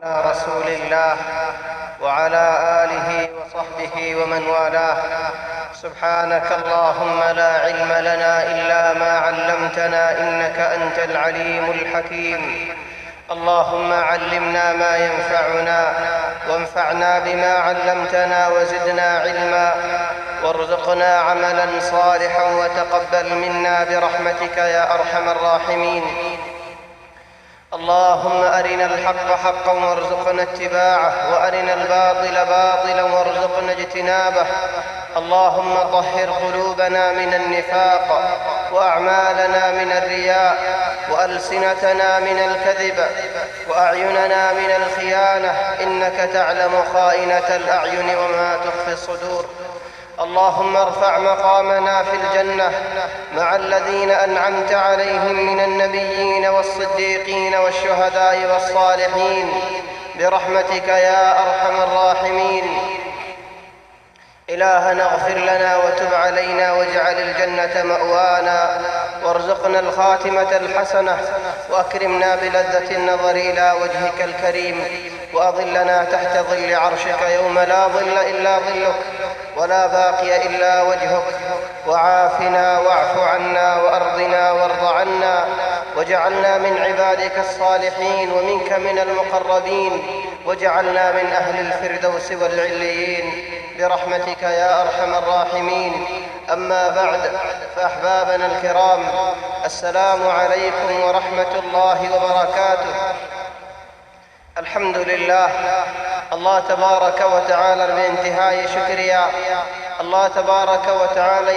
رسول الله وعلى آله وصحبه ومن والاه. سبحانك اللهم لا علم لنا إلا ما علمتنا إنك أنت العليم الحكيم. اللهم علمنا ما ينفعنا وانفعنا بما علمتنا وزدنا علما وارزقنا عملا صالحا وتقبل منا برحمتك يا أرحم الراحمين. اللهم أرنا الحق حقا وارزقنا اتباعه وأرنا الباطل باطلا وارزقنا اجتنابه. اللهم طهر قلوبنا من النفاق وأعمالنا من الرياء وألسنتنا من الكذب وأعيننا من الخيانة إنك تعلم خائنة الأعين وما تخفي الصدور. اللهم ارفع مقامنا في الجنة مع الذين أنعمت عليهم من النبيين والصديقين والشهداء والصالحين برحمتك يا أرحم الراحمين. إلهنا اغفر لنا وتب علينا واجعل الجنة مأوانا وارزقنا الخاتمة الحسنة وأكرمنا بلذة النظر إلى وجهك الكريم وأظلنا تحت ظل عرشك يوم لا ظل إلا ظلك ولا باقي إلا وجهك. وعافنا واعف عنا وأرضنا وارض عنا وجعلنا من عبادك الصالحين ومنك من المقربين وجعلنا من أهل الفردوس والعليين برحمتك يا أرحم الراحمين. أما بعد، فأحبابنا الكرام، السلام عليكم ورحمة الله وبركاته. الحمد لله. الله تبارك وتعالى بانتهاء شكريا الله تبارك وتعالى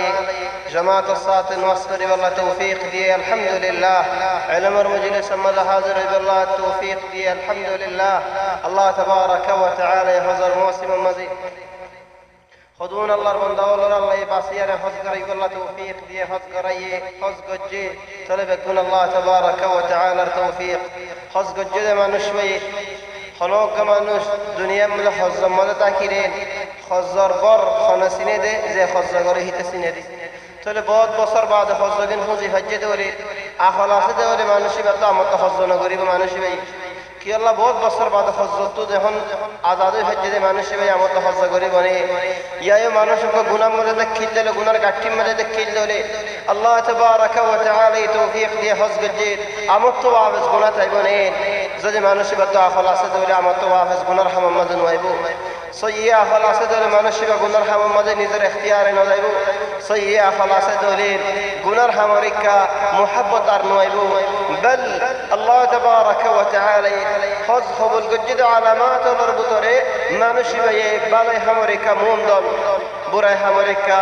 جماعة الصلاة والصبر والله توفيق دي الحمد لله. علم المجلس ماذا حاضر بالله التوفيق دي الحمد لله. الله تبارك وتعالى حضر موسم مزيد خدون الله من دول الله باسير حزقر الله توفيق دي حزقر حزق جي طلب يكون الله تبارك وتعالى توفيق حزق جي ما نشوي خلوق مانوش دنیا مل حزم مل تاکیرین خزار بار خانسینه ده زی خزگاری هیت سینه دی طول بعد بسر بعد خزگین خوزی حجه دوری اخلاص دوری مانوشی بتا مت خزانه گری به مانوشی بی کی الله بعد بسر بعد خزت تو دهن آزادی حجه ده مانوشی بی مت خزگاری بنی یا یه مانوش کو گناه مل دکیل دل گناه گاٹی مل دکیل دولی الله تبارك وتعالى توفيق دي حزق جيد امت وافز گناه تایبونین زدی مانوشی بتا خلاص دولی امت وافز گناه رحم مدن وایبو صحیح خلاص دولی مانوشی با گناه رحم مدن نظر اختیار نوایبو صحیح خلاص دولی گناه رحم ریکا محبت ارنوایبو بل الله تبارك وتعالى حز خبل جد علامات مربوطه مانوشی با بالای همریکا مومدان برای همریکا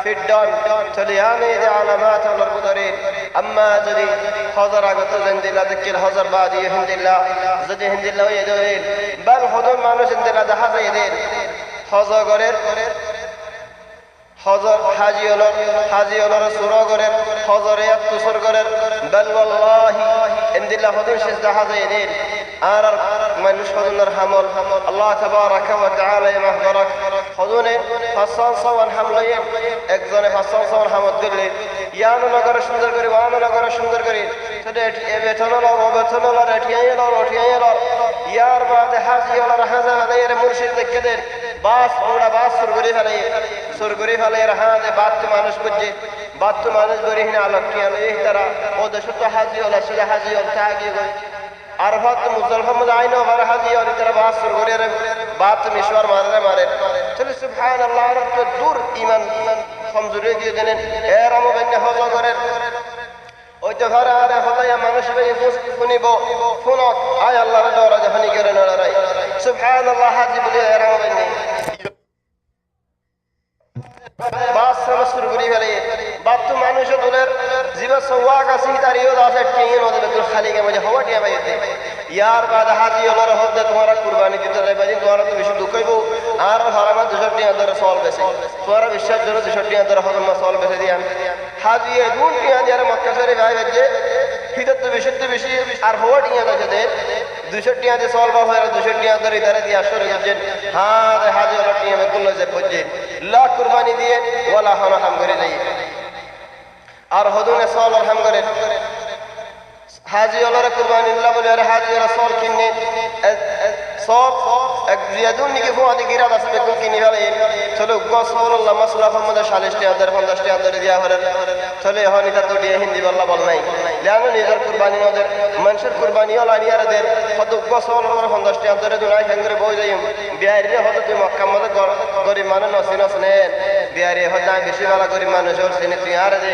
فیدان تلیانه دی علامات مربوطه اما زدی حاضر آگت زندلا دکل حاضر بعدی هندلا زدی هندلا یدوین بل خودم مانوش هندلا ده حاضر یدین حاضر گرد حاضر حاجی الله سورا گرد حاضر یاد تسر گرد بل والله هندلا خودم شزده حاضر یدین آرر منوش خودم نرحمل الله تبارك وتعالى مهدرك خودونه حسان صوان حمله اگزان حسان صوان حمد دلی یانو نگر شندر کری وانو نگر شندر کری تده بیتنال و بیتنال روٹیاں یار بعد حاجی الله رحمه دیر مرشد دکدر باس بوڑا باس سرگری فلی رحان بات تو مانوش بجے بات تو مانوش بری ہنا لکٹیاں لئے ترا او دشت حاجی الله شده حاجی الله تاگی گئی عرفات مزدلفہ مدائن و بر حاجی اور ترا باس سرگری رہ بات مشوار مارے چل سبحان اللہ رب تو دور ایمان خمزوری دیو دنن اے رامو بنی حوضا کرے او جفار آرے خدا یا منوش بنی فنی بو فنوک آئی اللہ رہ دورا جفنی گرے نڑا رہی سبحان اللہ حاجی بلی اے رامو بنی باس سمسر گری ولی بات تو مانوش دولر زیبا سواقا سیتاری ہو دا سٹکین ہو دے بدل خالی کے مجھے ہوا ٹیا بیتے یار بعد حاجی اللہ رہو دے تمہارا قربانی دیتا رہے بجی تمہارا تو بشو دکھائی بو آر حرامات دوشٹی اندر سوال بیسے تمہارا بشت جنو دوشٹی اندر حضم سوال بیسے دیا حاجی دون ٹیا دیارے مکہ سوری بھائی بجے ہیدت تو بشت بشی آر ہوا ٹیا دا جدے دوشٹی اندر سوال با ہوئے دوشٹی اندر ادارے دیا شور جن ہاں دے حاجی اللہ ٹیا میں کلو سے پجے لا قربانی دیئے ولا ہم گرے نہیں আর হদুনে সওয়াল হাম করে হাজি ওলারে কুরবানি দিলা বলে আরে হাজি ওরা সল কিনে সব এক জিয়াদুন নিকে ফোয়াদি গিরা দাস বেকুল কিনি ভালো চলো গসল্লাহ মাসলা ফমদা 40,000 দিয়া হরে চলে হনি তা তো দিয়ে হিন্দি বললা বল নাই জানো নিজের কুরবানি ওদের মানুষের কুরবানি হল আনিয়ারদের কত গসল্লাহ 50,000 দুনাই হেঙ্গরে বই যাই বিহারে হতো তুই মক্কা মধ্যে গরিব মানুষ নসিনস নেন বিহারে হতো বেশি ভালো গরিব মানুষ ওর সিনে তুই আর দে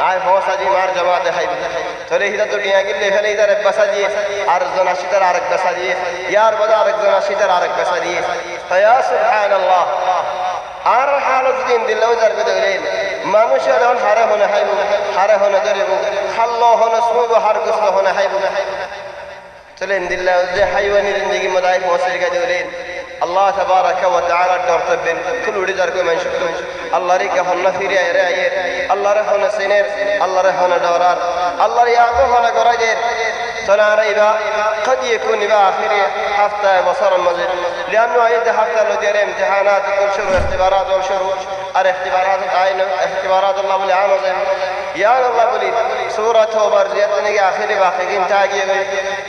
আয় ফসাজি মার জমাতে খাইবি চলে হিদা তো টিয়া গিলে ফেলে ইদার এক বাসা দিয়ে আরেকজন আসিতার আরেক বাসা দিয়ে ইয়ার বাদে আরেকজন আসিতার আরেক বাসা দিয়ে ইয়া সুবহানাল্লাহ আর হালত দিন দিলেও যার বেদে গেলেন মানুষের এখন হারে হনে হাইব হারে হনে ধরিব খাল্লো হনে সুইব হার গুসলো হনে হাইব চলেন দিল্লাহ যে হাইওয়ানি জিন্দগি মদাই পৌঁছে গেছে গেলেন আল্লাহ তাবারাকা ওয়া তাআলা ডরতেন কুল উড়ে যার কই মানুষ আল্লাহর কে হন্না ফিরে আরে আয়ে আল্লাহর হনে সিনের আল্লাহর হনে ডরার আল্লাহর ইয়াতো হনে গরাজের চলা রাইবা قد يكون باخر هفته بصر المزيد لانه ايد هفته له دير امتحانات كل شهر اختبارات وشهور الاختبارات عين اختبارات الله بالعام يا الله بلي سوره توبه زيادتني اخر باقيين تاجي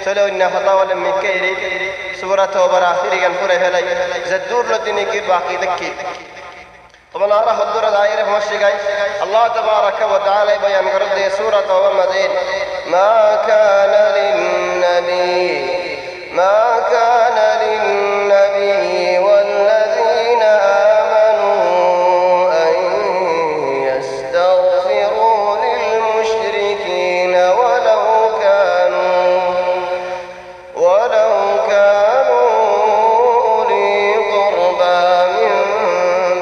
چلو ان فتاوى من كيري سوره توبه اخر كان پورے هلاي زدور لدني کی باقی دکی طبعا أرى حضور دائرة مشيقاي الله تبارك وتعالى بيان قرد سورة توبه مزيد ما كان للنبي والذين آمنوا أن يستغفروا للمشركين ولو كانوا أولي قربى من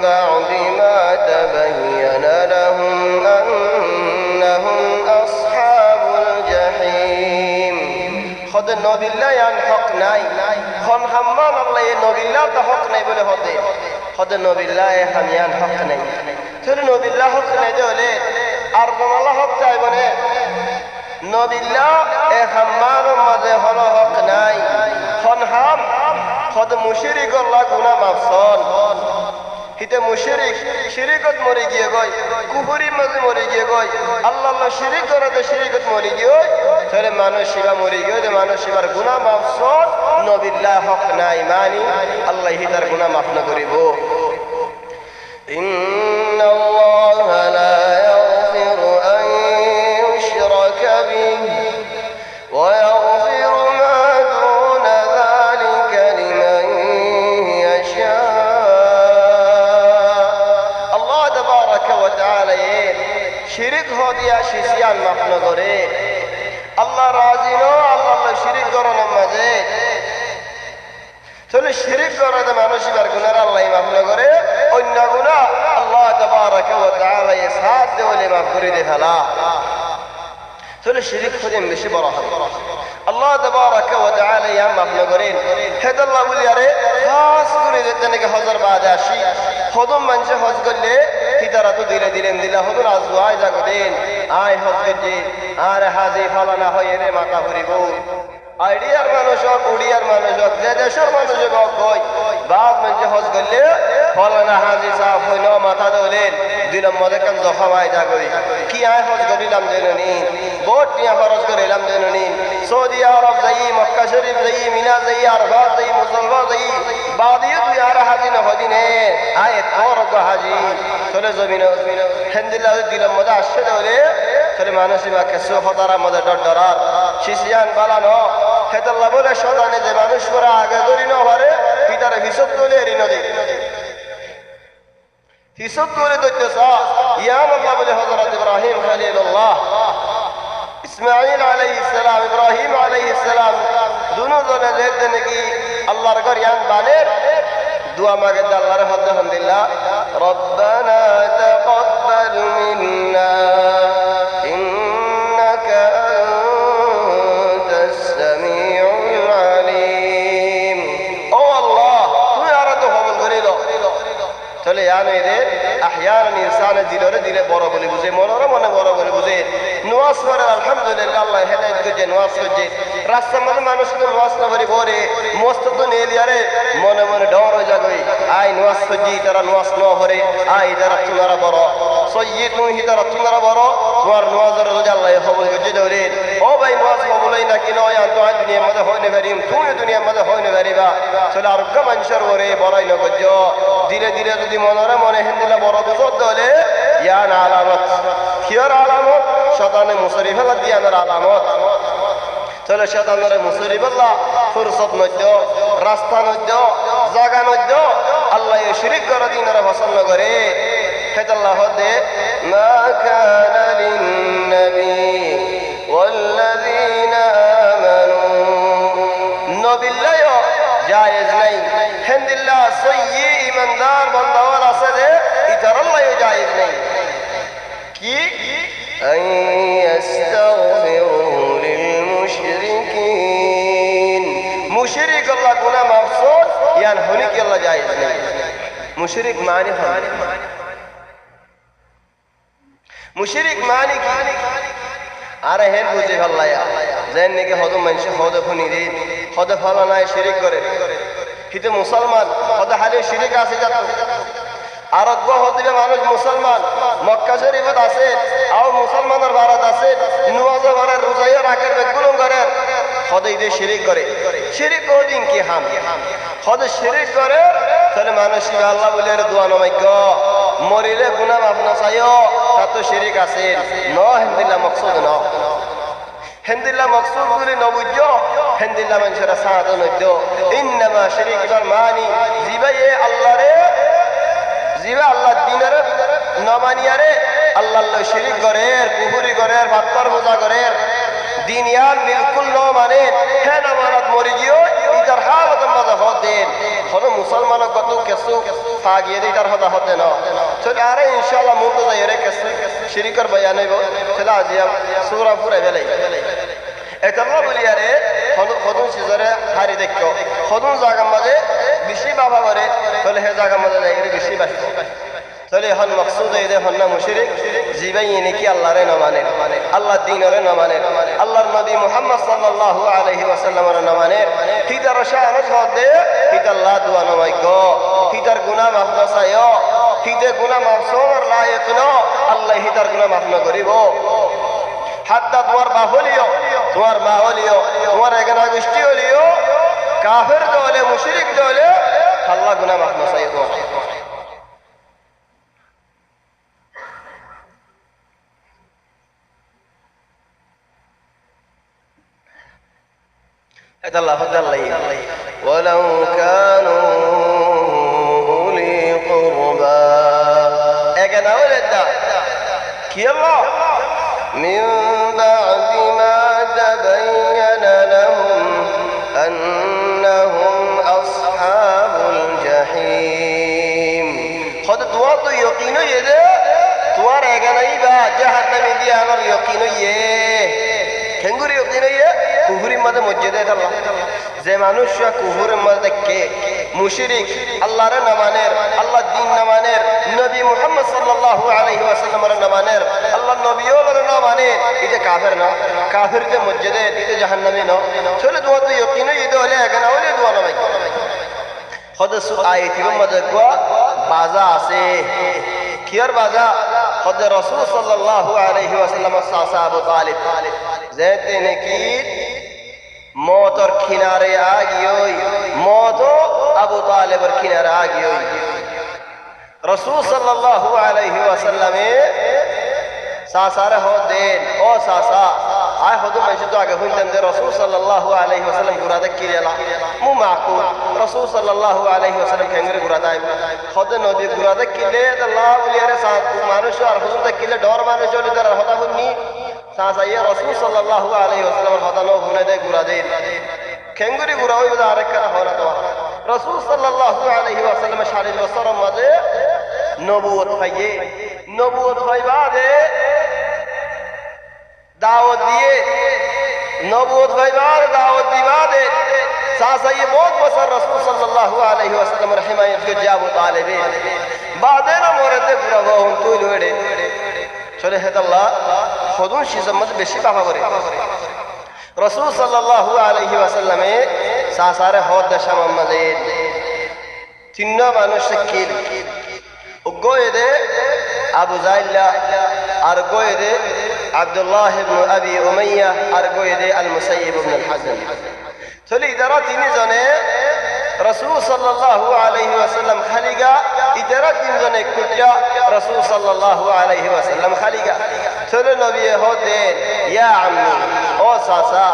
بعد ما تبين لهم أنهم أصحاب الجحيم خد النبي الله يعني حق ناي خن حمان الله النبي الله ده حق ناي بله هده خد النبي الله حميان حق ناي ترى النبي الله حق ناي دوله أرض الله حق تاي بنه النبي الله حمان مده هلا حق ناي خن حم خد مشرك الله گناه مفسون হিতে মুশরিক শিরকত মরে গিয়ে গয় কুফরি মাঝে মরে গিয়ে গয় আল্লাহ আল্লাহ শিরিক করে তো শিরকত মরে গিয়ে তাহলে মানুষ শিবা মরে গিয়ে যে মানুষ শিবার গুনাহ মাফসুন নবিল্লাহ হক নাই মানি আল্লাহ হিতার গুনাহ মাফ না করিব ইন্নাল্লাহ লা ইয়াগফিরু আন ইউশরাকা বিহি ওয়া ইয়াগফিরু মা দুনা যালিকা লিমান ইয়াশা শিরিক হদিয়া শিশিয়ান মাফ না করে আল্লাহ রাজি নো আল্লাহ শিরিক করানোর মাঝে চলে শিরিক করাতে মানুষের গুনার আল্লাহ মাফ না করে অন্য গুনাহ আল্লাহ তাবারাকা ওয়া তাআলা সাথ দেওয়ালে মাফ করে দে ফেলা চলে শিরিক হদিয়া বেশি বড় হয় আল্লাহ তাবারাকা ওয়া তাআলা ইয়া মাফ না করেন হেদাল্লাহ বলি আরে খাস করে যেতে নাকি হজর বাদে আসি হদম মানুষ হজ করলে হিতারা তো দিলে দিলেন দিলা হদুন আজওয়াই জাগো দেন আয় হজ করছে আর হাজি ফালানা হয় রে মাথা ভরিব আইডিয়ার মানুষ হোক উড়িয়ার মানুষ হোক যে দেশের মানুষ হোক কই বাদ মানুষ হজ করলে ফালানা হাজি সাহেব হইল মাথা দলেন দিলাম মধ্যে কান জখামাই জাগই কি আয় হজ করিলাম জেনুনি বোট নিয়ে খরচ করিলাম জেনুনি সৌদি আরব যাই মক্কা শরীফ যাই মিনা যাই আরফাত যাই মুজলফা যাই বাদিয়ে তুই আর হাজি না হদিনে আয় তোর হাজি চলে জমিন হেন্দিল্লাহ দিলাম মধ্যে আসছে দলে চলে মানুষই বা কেসো হতারা মধ্যে ডরার শিশিয়ান বালানো হেদাল্লাহ বলে সদানে যে মানুষ করে আগে ধরি না পারে পিতারে হিসব তুলে ঋণ দিই হিসব তুলে ধরতেছ ইয়ান আল্লাহ বলে হযরত ইব্রাহিম খলিলুল্লাহ ইসমাঈল আলাইহিস সালাম ইব্রাহিম আলাইহিস সালাম দুনো জনে দেখতে নাকি আল্লাহর ঘর ইয়ান বানের দোয়া মাগে আল্লাহর হাতে আলহামদুলিল্লাহ রব্বানা তাকাব্বাল মিন্না ইন্নাকা আনতাস সামিউল আলিম ও আল্লাহ তুমি আর তো কবুল করে দাও চলে জানে রে احيانا انسان দিলরে দিলে বড় বলে বুঝে মনরে মনে বড় বলে বুঝে নওয়াজ করে আলহামদুলিল্লাহ আল্লাহ হেদায়েত করে নওয়াজ করে রাস্তা মধ্যে মানুষ তো নওয়াজ না করে বলে মস্ত তো নেলিয়ারে মনে মনে ডর হয়ে যাবে আই নওয়াজ করে তারা নওয়াজ না করে আই যারা তোমারা বড় সৈয়দ নহি তারা তোমারা বড় তোমার নওয়াজের যদি আল্লাহ কবুল করতে ধরে ও ভাই নওয়াজ কবুলই নাকি নয় আন তো দুনিয়ার মধ্যে হইনে পারিম তুমি দুনিয়ার মধ্যে হইনে পারিবা চলে আরোগ্য মানুষের ওরে বড়াই নগর্য ধীরে ধীরে যদি মনে মনে হিন্দিলা বড় বুঝত হলে ইয়ান আলামত কিয়র আলামত শতানে মুসরি ফেলা দিয়ানোর আলামত চলে শতানের মুসরি ফেলা ফুরসত নদ্য রাস্তা নদ্য জাগা নদ্য আল্লাহ শিরিক করে দিনের পছন্দ করে হেতাল্লাহ দে মা কানা লিন্নবী ওয়াল্লাযীনা আমানু নবিল্লাহ জায়েজ নাই হিন্দিল্লাহ সয়্যি ইমানদার বান্দাওয়ার আছে যে ইতার আল্লাহ জায়েজ নাই কি আন ইস্তাগফিরু লিল মুশরিকিন মুশরিক আল্লাহ গুনাহ মাফসুদ ইয়ান হনি কি আল্লাহ জায়েজ নাই মুশরিক মানে মুশরিক মানে কি আরে হেন বুঝে ভাল্লায়া যেন নাকি হদ মানুষ হদ খুনি রে হদ ফলানায় শিরিক করে কিন্তু মুসলমান হদ হালে শিরিক আছে যাত আরোগ্য হদিবে মানুষ মুসলমান মক্কা শরীফত আছে আও মুসলমানের ভারত আছে নওয়াজ ভারে রোজাইয়া রাখের বেগুলো করে হদ ইদে শিরিক করে শিরিক কোদিন কি হাম হদ শিরিক করে তাহলে মানুষ আল্লাহ বলে দোয়া নমাইগ মরিলে গুনাহ মাফ না চাইও তা তো শিরিক আছে ন হিন্দিল্লাহ মকসুদ ন হিন্দিল্লাহ মকসুদ বলে নবুজ্জ হিন্দিল্লাহ মানুষের সাহায্য নদ্য ইন্নামা শিরিক ইবার মানি জিবাইয়ে আল্লাহরে জিবা আল্লাহ দিনের নমানিয়ারে আল্লাহ শিরিক করে কুহুরি করে বাত্তার পূজা করে দিন ইয়ান বিলকুল ন মানে হে নামারাত মরি গিয়ে ইতার হালত মজা হতেন হলো মুসলমানক কত কেসু ফাগিয়ে ইতার হদা হতে না চলে আরে ইনশাআল্লাহ মুন্দ যাই রে কেসু শিরিকর বয়ান হইব চলে আজিয়া সূরা পুরা বেলাই এতলা বলি আরে খদুন সিজরে হারি দেখো খদুন জায়গা মাঝে বেশি বাবা করে চলে হে জায়গা মাঝে যাই বেশি বাসি চলে হন মকসুদ এদে হন না মুশরিক জিবাই নাকি আল্লাহরে না মানে আল্লাহ দ্বীনরে না মানে আল্লাহর নবী মুহাম্মদ সাল্লাল্লাহু আলাইহি ওয়াসাল্লামের না মানে হিদার শাহাদাত হদে হিদাল্লাহ দোয়া নমাইগ হিদার গুনাহ মাফ না চাইও হিদে গুনাহ মাফ সওয়ার লায়েক ন আল্লাহ হিদার গুনাহ মাফ না করিব হাত্তা তোমার বাপ হলিও তোমার মা হলিও তোমার এখানে গোষ্ঠী হলিও কাফের দলে মুশরিক দলে আল্লাহ গুনাহ মাফ না চাইও ولو كانوا أولي قربى أجنا ولدا كيلا من بعد ما تبين لهم أنهم أصحاب الجحيم خد توار تو يقينو يده توار أجنا يبا جهنم دي أمر يقينو يه كنغوري يقينو يه কুহুরির মধ্যে মসজিদে আল্লাহ যে মানুষরা কুহুরের মধ্যে কে মুশরিক আল্লাহর নামানের আল্লাহ দ্বীন নামানের নবী মুহাম্মদ সাল্লাল্লাহু আলাইহি ওয়াসাল্লামের নামানের আল্লাহ নবীওর নামানের এটা কাফের না কাফের যে মসজিদে এটা জাহান্নামী না চলে তোমার তো ইয়াকিন ইদে হলে এখানে হলে দোয়া নামাই হদস আয়াতির মধ্যে গোয়া বাজা আছে কিয়ার বাজা হদ রাসূল সাল্লাল্লাহু আলাইহি ওয়াসাল্লামের চাচা আবু তালিব যেতে নাকি মৌতর কিনারে আগিয়ে মৌত আবু তালেবের কিনারে আগিয়ে রাসূল সাল্লাল্লাহু আলাইহি ওয়াসাল্লামে সাসারে হ দেন ও সাসা আয় হদু মাইছে তো আগে হইতেন যে রাসূল সাল্লাল্লাহু আলাইহি ওয়াসাল্লাম গুরাদে কিরেলা মু মাকু রাসূল সাল্লাল্লাহু আলাইহি ওয়াসাল্লাম কেঙ্গরে গুরাদে হদ নদী গুরাদে কিলে আল্লাহ বলিয়ারে মানুষ আর হুজুর কিলে ডর মানুষ হলে তার হতা হুনি সাসা ইয়া রাসূল সাল্লাল্লাহু আলাইহি ওয়াসাল্লামের কথা নো হুনে দে গুরাদে কেঙ্গরি গুরা হইব আরেক কথা হনা তো রাসূল সাল্লাল্লাহু আলাইহি ওয়াসাল্লামের 40 বছরের মাঝে নবুয়ত পাইয়ে নবুয়ত পাইবা দে দাওয়াত দিয়ে নবুয়ত পাইবার দাওয়াত দিবা দে সাসা ইয়ে বহুত বছর রাসূল সাল্লাল্লাহু আলাইহি ওয়াসাল্লামের হিমায়ত কে আবু তালেবে বাদে না মরতে পুরা হন তুই লড়ে চলে হেদাল্লাহ খদুন সিজমত বেশি বাবা করে রাসূল সাল্লাল্লাহু আলাইহি ওয়াসাল্লামে সাসারে হদ দেশাম মাঝে তিন মানুষ কিল গোয়ে দে আবু জাইল্লা আর গোয়ে দে আব্দুল্লাহ ইবনে আবি উমাইয়া আর গোয়েদে আল মুসাইয়িব ইবনে আল হাসান চলে ইদারা তিনজনে রাসূল সাল্লাল্লাহু আলাইহি ওয়াসাল্লাম খালিগা ইদারা তিনজনে কুটিয়া রাসূল সাল্লাল্লাহু আলাইহি ওয়াসাল্লাম খালিগা চলে নবী হতে ইয়া আম্মি ও সাসা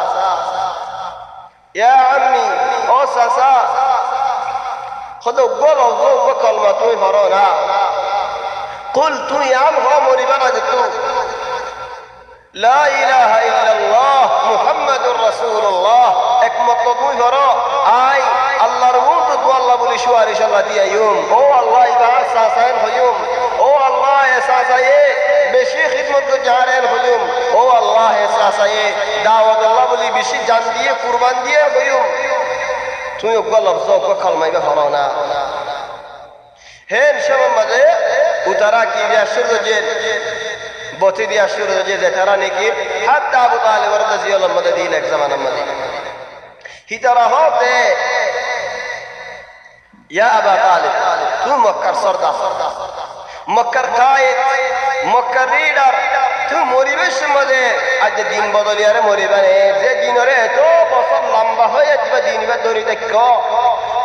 ইয়া আম্মি ও সাসা خذوا قولوا ذوق كلمة توي فرونا قلت يا عم غامري بلدتو لا إله إلا الله محمد رسول الله اكمت توي فرا آي الله رموت تو الله بولي شوار إن شاء الله دي يوم أو الله إبعاد ساسين خيوم أو الله ساسي بشي خدمت جارين خيوم أو الله ساسي دعوة الله بولي بشي جان دي قربان دي خيوم তুমি গলব জব কলমাইবে হলো না হেন সময় মাঝে উতারা কি দিয়া শুরু যে বতি দিয়া শুরু যে তারা নাকি হাত্তা আবু তালিব রাদিয়াল্লাহু আনহু দিন এক জামানা মাঝে হিতারা হতে ইয়া আবা তালিব তুমি মক্কার সরদার মক্কার কায়েদ মক্কার লিডার তুমি মরিবেশ মধ্যে আজ দিন বদলিয়ারে মরিবানে যে দিনরে তো বছর লম্বা হয়ে যাবে দিন বা দড়ি দেখ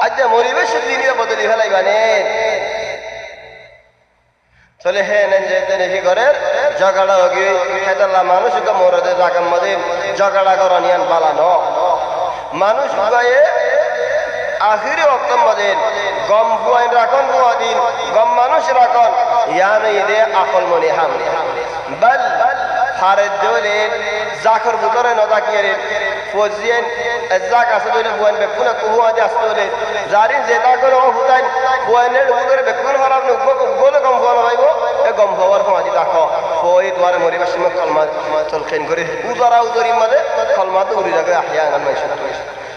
আজ মরিবেশ দিন বদলি ফেলাইবানে চলে হ্যাঁ যেতে নাকি ঘরের ঝগড়া হোগি খেতাল্লা মানুষ মরদে জাগার মধ্যে ঝগড়া করানিয়ান পালানো মানুষ গায়ে আখিরি অক্তম মদিন গম ফুয়াইন রাখন ফুয়াদিন গম মানুষ রাখন ইয়ান ইদে আকল মনি হাম বল হারে দোলে জাখর বুতরে নদা কিরে ফজিয়েন জাক আছে দোলে ফুয়াইন বেকুনা কুয়া দে আসলে জারিন জেতা করে ও ফুতাইন ফুয়াইনের বুতরে বেকুন হারাম গোলে গম ফুয়া হইবো এ গম ফুয়ার ফুয়াদি রাখো ফই দুয়ারে মরিবা সিমা কলমা চলখেন করে উজারা উজরি মধ্যে কলমা তো উড়ি যাবে আহয়ান মাইশা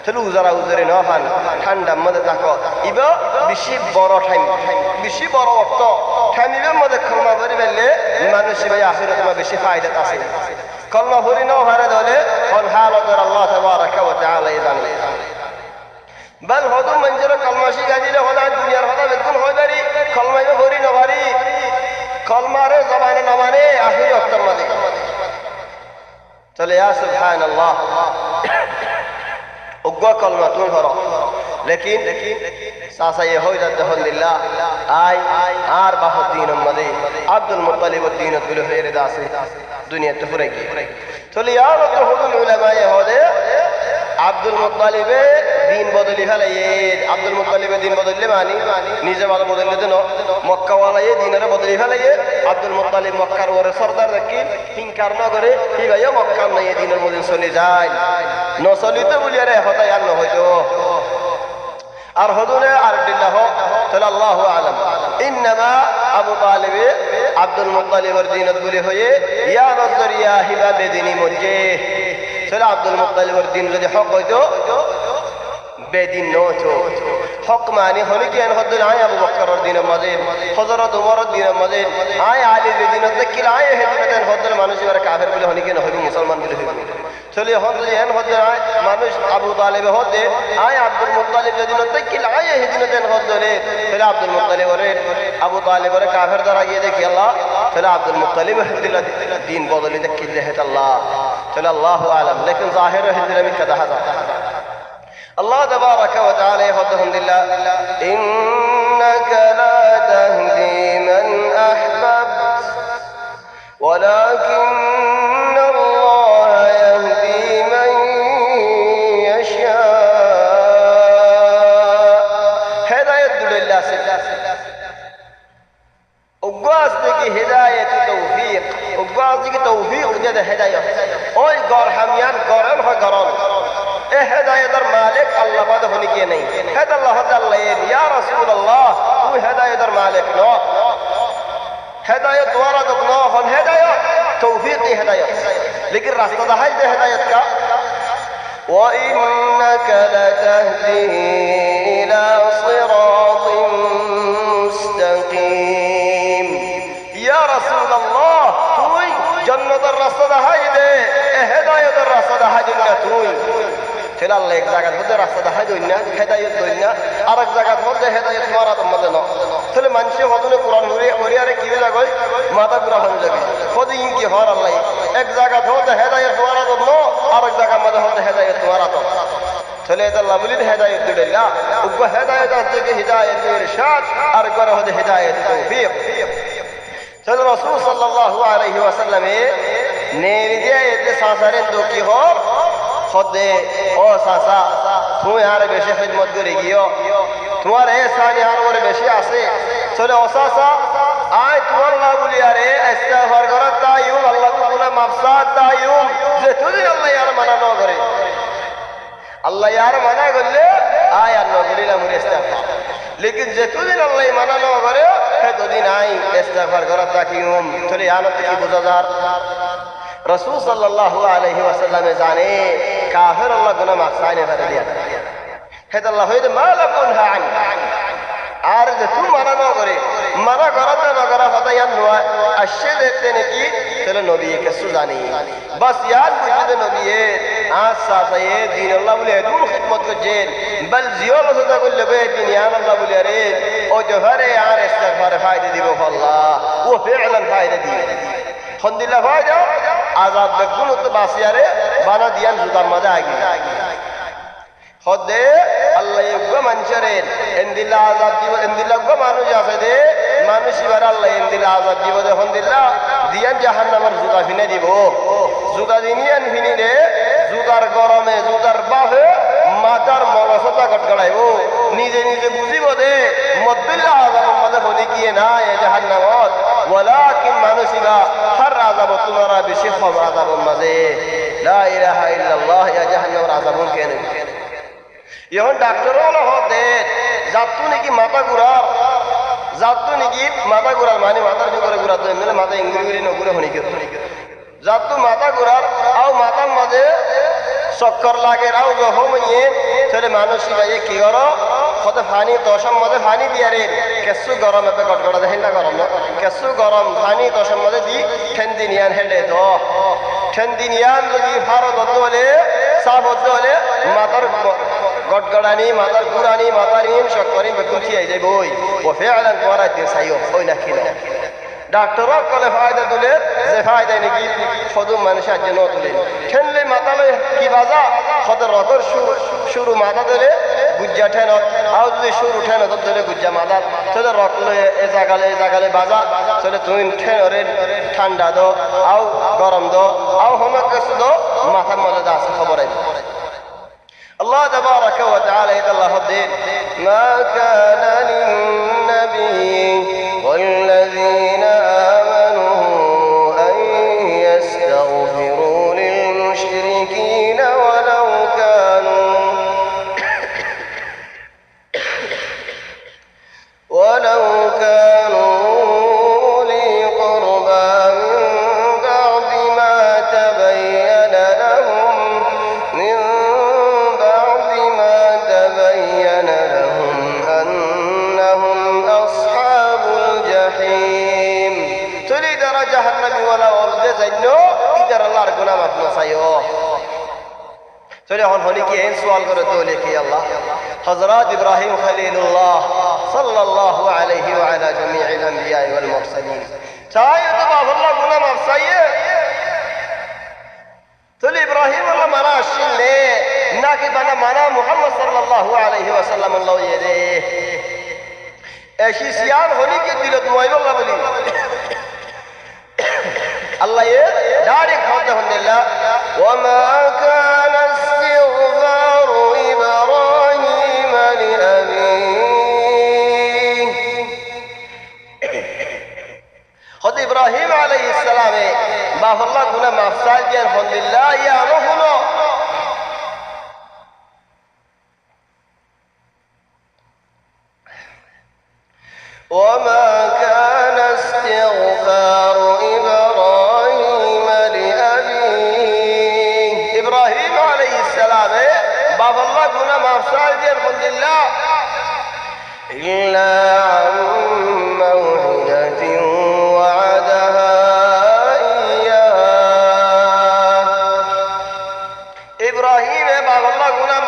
চলো উজারা উজরে ন হান ঠান্ডা মধ্যে থাকো ইবা বেশি বড় টাইম বেশি বড় অর্থ টাইমের মধ্যে কলমা ভরি ফেললে মানুষ ভাই আখিরাতে তোমার বেশি ফায়দা আছে কলমা ভরি ন হারে ধরে কোন হালত আল্লাহ তাবারাকা ওয়া তাআলা জানে বল হদু মঞ্জুর কলমা শিখা দিলে হলা দুনিয়ার হদা বেগুন হয় বাড়ি কলমা ভরি ন বাড়ি কলমারে জবানে না মানে আখির অর্থের মধ্যে চলে ইয়া সুবহানাল্লাহ উগ্র কলমা তুমি ধরো লেকিন সাসা ইয়ে হয়ে যাচ্ছে আলহামদুলিল্লাহ আই আর বাহুদ্দিন মধ্যে আব্দুল মুত্তালিব উদ্দিন তুলে হয়ে রেদা আছে দুনিয়াতে পুরে গিয়ে চলে ইয়ার তো হুজুর উলামা ইয়ে হদে আব্দুল মুত্তালিবে দিন বদলি ফেলাইয়ে আব্দুল মুত্তালিবে দিন বদললে মানি নিজে ভালো বদললে দেন মক্কা ওয়ালায়ে দিনের বদলি ফেলাইয়ে আব্দুল মুত্তালিব মক্কার ওরে সরদার রাখি হিংকার না করে কি ভাইয়া মক্কা নাই দিনের মদিন চলে যায় ন চলিতে বলিয়ারে হতাই আর ন হইতো আর হদুনে আর দিল্লাহ তাহলে আল্লাহু আলাম ইন্নামা আবু তালিব আব্দুল মুত্তালিবের দিনত বলি হয়ে ইয়া নজরিয়া হিবা বেদিনী মজ্জে তাহলে আব্দুল মুত্তালিবের দিন যদি হক হইতো বেদিন নতো হক মানে হলি কি আন হদুল আয় আবু বকরের দিনের মধ্যে হযরত ওমরের দিনের মধ্যে আয় আলীর দিনত কি আয় হে দিনতেন হদুল মানুষের কাফের বলে হনি কি না হইবো মুসলমান বলে হইবো চলে হদুল এন হদুল আয় মানুষ আবু তালিব হতে আয় আব্দুল মুত্তালিব যদি নতে কি আয় হে দিনতেন হদুলে তাহলে আব্দুল মুত্তালিবের আবু তালিবের কাফের দ্বারা গিয়ে দেখি আল্লাহ তাহলে আব্দুল মুত্তালিব হিজলা দিন বদলে দেখি হে আল্লাহ তাহলে আল্লাহু আলাম লেকিন জাহির হিজলা মি কাদা হাজা الله تبارك وتعالى يفضل الله إنك لا تهدي من أحببت ولكن الله يهدي من يشاء هداية لله وقاس لك هداية توفيق وقاس لك توفيق جد هداية أي قار حميان قارن هو قران হেদায়েতের মালিক আল্লাহ বাদ হনি কে নেই হেদ আল্লাহ আল্লাহ ইয়া রাসূলুল্লাহ তুই হেদায়েতের মালিক ন হেদায়েত দ্বারা তো ন হন হেদায়েত তৌফিক হেদায়েত লেকিন রাস্তা দেখাই দে হেদায়েত কা ওয়া ইন্নাকা লাতাহদি ইলা সিরাতিন মুস্তাকিম ইয়া রাসূলুল্লাহ তুই জান্নাতের রাস্তা দেখাই দে হেদায়েতের রাস্তা দেখাই দে তুই তাহলে আল্লাহ এক জায়গার মধ্যে রাস্তা দেখাই দই না, হেদায়ত দই না, আর এক জায়গার মধ্যে হেদায়ত মারা তোমাদের ন। তাহলে মানুষের হতনে কোরআন হরিয়ারে কি লাগাই মাথা পুরা হয়ে যাবে। হতে কি হর আল্লাহ এক জায়গা হতে হেদায়ত মারা তো ন, আর এক জায়গার মধ্যে হতে হেদায়ত মারা তো। তাহলে এটা আল্লাহ বলিন হেদায়ত দিল্লাহ, উগ্র হেদায়ত থেকে হিদায়ত ইরশাদ, আর করে হতে হিদায়ত তৌফিক। তাহলে রাসূল সাল্লাল্লাহু আলাইহি ওয়াসাল্লামে নেড়ি দিয়ে এতে সাসারেন তো কি হর হদে ও সাসা তুমি আর বেশি খিদমত করে গিয়ে তোমার এ সানি আর ওরে বেশি আছে। তাহলে ও সাসা আয় তোমার না বলি আরে ইস্তিগফার করা তাইও আল্লাহ তো গুনাহ মাফসাদ তাইও যে তুমি আল্লাহ আর মানা না করে, আল্লাহ আর মানা করলে আয় আর না বলিলা মুরে ইস্তিগফার। लेकिन যেতদিন আল্লাহ মানা না করে সেতদিন আই ইস্তিগফার করা তাকিউম। তাহলে আনত কি বোঝা যার রাসূল সাল্লাল্লাহু আলাইহি ওয়াসাল্লামে জানে কাফের আল্লাহ গুনাহ মাফ চাইনে পারে দিয়া হেদ আল্লাহ হইতে মালাকুন হান। আর যে তুই মানা না করে মানা করাতে না করা কথা ইয়ার নয় আসছে দেখতে নাকি তাহলে নবী কিছু জানি বাস ইয়ার বুঝতে নবী আচ্ছা সাইয়ে দিন আল্লাহ বলে দূর খিদমত করছেন বল জিও লসদা করলে বে দিন ইয়ার আল্লাহ বলে আরে ও জোহরে আর ইস্তিগফার ফায়দা দিব আল্লাহ ও ফিআলান ফায়দা দিবে হন্দিল্লাহ ফায়দা আযাব বেগুন তো বাসিয়ারে বানা দিয়ান জুতার মাঝে আগে হদে আল্লাহ ইগো মানুষের এন্দিল্লাহ আযাব দিব এন্দিল্লাহ গো মানুষ আছে দে মানুষ ইবার আল্লাহ এন্দিল্লাহ আযাব দিব দে হন্দিল্লাহ দিয়ান জাহান্নামের জুতা ফিনে দিব জুতা দিনিয়ান ফিনিলে জুতার গরমে জুতার বাহে মাথার মলসতা গটগড়াইব নিজে নিজে বুঝিব দে মদ্দুল্লাহ আযাবের মধ্যে হলি কি না এ জাহান্নামত ওয়ালাকিন মানুষিবা হার আযাব তোমারা বেশি কম আযাবের মাঝে লা ইলাহা ইল্লাল্লাহ ইয়া জাহান্নামের আযাবুন কেন এখন ডাক্তারও হলো হতে যাত্তু নাকি মাথা ঘুরার যাত্তু নাকি মাথা ঘুরার মানে মাথার ভিতরে ঘুরাতে মিলে মাথা ইংরেজি নঘুরে হনি কেন যাত্তু মাথা ঘুরার আও মাথার মাঝে চক্কর লাগে আও গহমিয়ে তাহলে মানুষ কি করো হতে পানি দশম মধ্যে পানি দিয়ে রে কেসু গরম এতে গটগড়া দেখেন না গরম কেসু গরম পানি দশম মধ্যে দি ঠেন্দি নিয়ান হেলে দ ঠেন্দি নিয়ান যদি ভারত হলে সাফ হলে মাথার গটগড়ানি মাথার গুড়ানি মাথার ইন শক্করি বেগুন খেয়ে যাই বই ও ফেয়ালান তোমার দিন সাইও ওই না খিল ডাক্তারও কলে ফায়দা তুলে যে ফায়দায় নাকি সদু মানুষের আজ ন তুলে ঠেনলে মাথা লই কি বাজা সদের রকর শুরু মাথা ধরে গুজ্জা ঠেনত আও যদি শুরু ঠেনত ধরে গুজ্জা মাথা তাহলে রক লয়ে এ জাগালে বাজা তাহলে তুমি ঠেনরে ঠান্ডা দো আও গরম দো আও হমক কিছু দো মাথার মধ্যে আছে খবর আইব الله تبارك وتعالى يتالله الدين ما كان للنبي والذين آمنوا أن يستغفروا للمشركين ولو كانوا أولي قربى من بعد ما تبين لهم أنهم أصحاب الجحيم تري درا جهنم ولا ولد زينو إدار الله رجنا ما فينا سايو تري هون هني كي إن سؤال كره دولة كي الله حضرات إبراهيم خليل الله صلى الله عليه وعلى جميع الأنبياء والمرسلين سايو تبع الله رجنا ما سايو تري إبراهيم الله مراشين ليه নাকি বানা মানা মুহাম্মদ সাল্লাল্লাহু আলাইহি ওয়াসাল্লাম আল্লাহ ইয়ে এসি সিয়ান হলি কি দিল তোমায় আল্লাহ বলি আল্লাহ এ ডাইরেক্ট হতে হন্দিল্লাহ ওয়া মা কানা ইস্তিগফারু ইব্রাহিম লিআবিহি হযরত ইব্রাহিম আলাইহিস সালামে বাহুল্লাহ গুনাহ মাফ চাই দেন হন্দিল্লাহ ইয়া আনহুনো وما كان استغفار إبراهيم لأبيه إبراهيم عليه السلام بابا الله كنا مفصال دي الحمد لله إلا عن موعدة وعدها إياه إبراهيم بابا الله كنا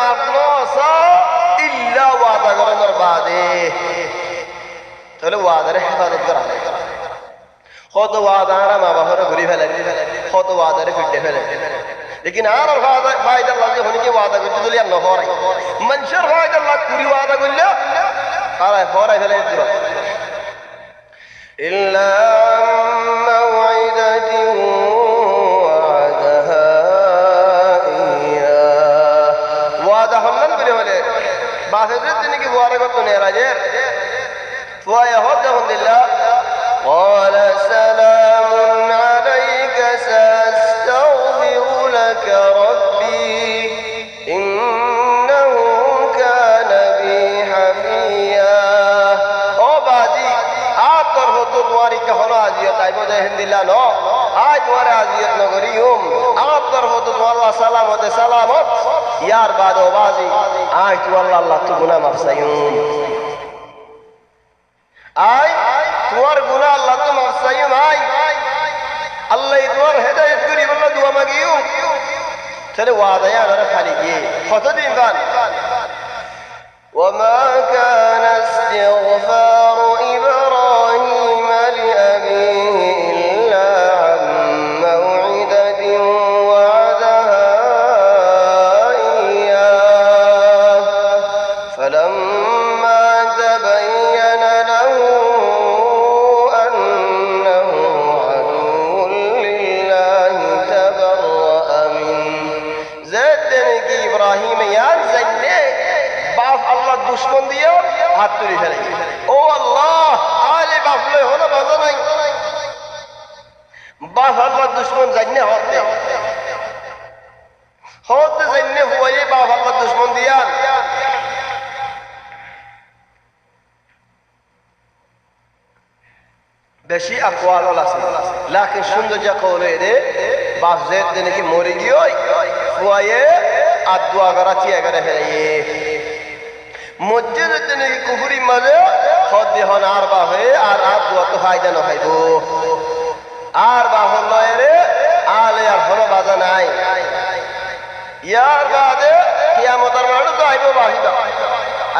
কত ওয়াদা আর মা বাবারে ঘুরি ফেলে কত ওয়াদারে ফিরতে ফেলে लेकिन আর ফায়দা লাগে হনিকে ওয়াদা করতে দিলে আর নহরে মানুষের ফায়দা লাগ কুড়ি ওয়াদা করলে আর হরাই ফেলে দূর ইল্লা মাওইদাতি ওয়াদাহা ইয়া ওয়াদা হল্লান করে বলে বাসের দিনে কি ওয়াদা করতে নেই রাজের ফুয়া হদ আলহামদুলিল্লাহ قال سلام عليك سأستغفر لك ربي إنه كان بي حفيا او بازي آتر هدو دواري كهنا عزيز طيبو ده هندلا نو آج دوار عزيز نگريهم آتر هدو والله سلامت سلامت يار بعد او بازي آج تو الله تو گناه مفسيون آج তোমার গুনাহ আল্লাহ তো মাফ চাইও ভাই আল্লাহ তোমার হেদায়েত করি বললো দোয়া মাগিও তাহলে ওয়াদায় আনারা খালি গিয়ে কতদিন গান وما كان استغفار إبراهيم لأبيه إلا عن موعدة وعدها إياه فلما تبين له দুশ্মন দিয়ে হাত তুলে ফেলে ও আল্লাহ আলে বাপলে হলো বাজা নাই বাপ আল্লাহ দুশ্মন জাননে হতে হতে জাননে হুয়াই বাপ আল্লাহ দুশ্মন দিয়া বেশি আকওয়াল আছে লাকিন সুন্দর যা কওলে রে বাপ জেদ দিনে কি মরে গিয়ে হুয়াই আদুয়া গরাতি এগারে ফেলে মসজিদের দিনে কুফুরি মাঝে হদ হন আর বা হয়ে আর দোয়া তো ফায়দা না খাইব আর বা হল রে আলে আর হলো বাজা নাই ইয়ার বাদে কিয়ামতের মাঠে তো আইব বাহিবা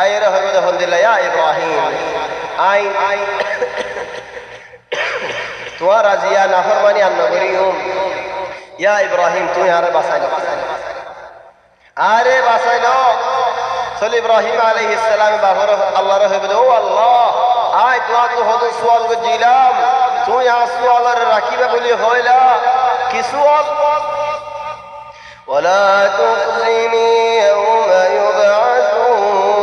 আইরে হইব যখন দিলা ইয়া ইব্রাহিম আই তোমার আজিয়া নাফরমানি আন্ন করিম ইয়া ইব্রাহিম তুই আরে বাঁচাইল আরে বাঁচাইল চল ইব্রাহিম আলাইহিস সালাম বাবার আল্লাহ রহবে ও আল্লাহ আয় তোয়া তো হদ সুয়াল গজিলাম তুই আ সুয়ালের রাখিবা বলি হইলা কি সুয়াল ওয়ালা তুখজিনি ইয়াওমা ইউবআসুন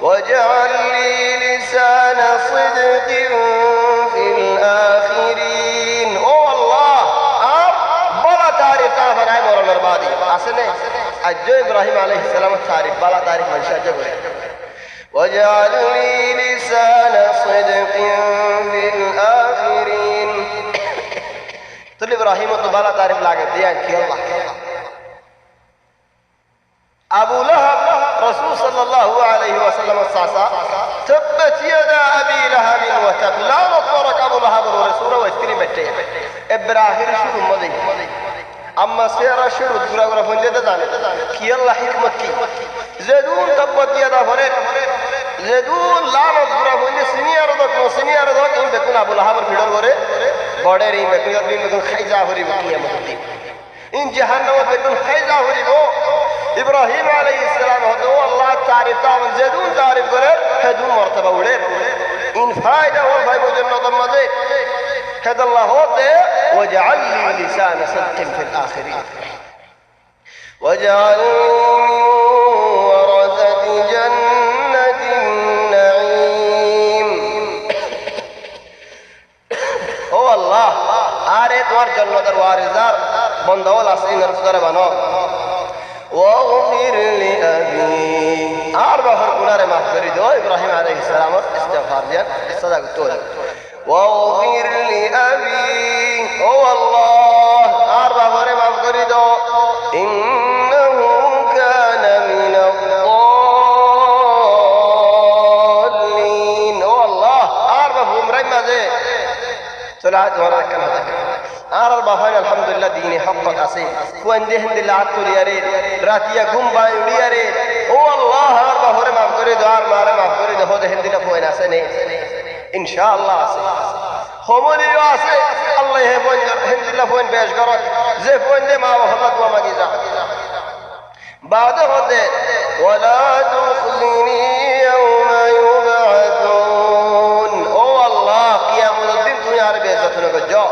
ওয়াজআল লি লিসানা সিদকিন ফিল আখিরিন ও আল্লাহ আর বলা তারিখ বানাই মরণের বাদী আসেনে আজ ইব্রাহিম আলাইহিস সালাম তারিখ বালা তারিখ মানুষ আজ করে ওয়াজআল লি লিসানা সিদকিন ফিল আখিরিন তো ইব্রাহিম তো বালা তারিখ লাগে দিয়া কি আল্লাহ আবু লাহাব রাসূল সাল্লাল্লাহু আলাইহি ওয়াসাল্লাম সাসা تبت يدا ابي لهب وتب لا نصرك ابو لهب ورسوله واسكري بيته ابراهيم شو مدي اما سيرا شروع غرا غرا فنجته জানে কি আল্লাহ হিকমত কি জেদুন তব্বত ইয়াদা ফরে জেদুন লামত ঘুরা ফঞ্জে সিনিয়র দক ইন বেকুন আবু লাহাবর ভিড়র করে বড়ের এই বেকুন বেকুন খাইজা হরিব কিয়ামত দিন ইন জাহান্নাম বেকুন খাইজা হরিব ইব্রাহিম আলাইহিস সালাম হতো আল্লাহ তারিফ তাম জেদুন তারিফ করে হেদুন মর্তবা উড়ে ইন ফায়দা ওয়াল ফাইব জান্নাতুল মাযে هذا الله هذا واجعل لي لسان صدق في الآخرين واجعل ورثة جنة النعيم هو الله آرد ور جنة الوارثار بندول أسين رفضر بنو واغفر لأبي أربع فرقنا ما فريدو إبراهيم عليه السلام استغفار جان الصدق تول واغفر لأبي هو الله أربع فرقنا ما فريدو إنه كان من الضالين هو الله أربع فرقنا ما ذي صلاة وركنا أربع فرقنا الحمد لله ديني حقق أصيل وان دهن دلعت ليريد راتيا قم بايو ليريد هو الله أربع فرقنا ما فريدو أربع فرقنا ما فريدو هو دهن دلعت فوين أسني إن شاء الله সমনীয় আছে আল্লাহ হে ফোন হিন্দিল্লা ফোন পেশ কর যে ফোন দে মা হল্লা দোয়া মাগি যা বাদে হতে ওয়ালা তুখজিনি ইয়াউমা ইউবআতুন ও আল্লাহ কিয়ামতের দিন তুমি আর বেইজ্জত না করছো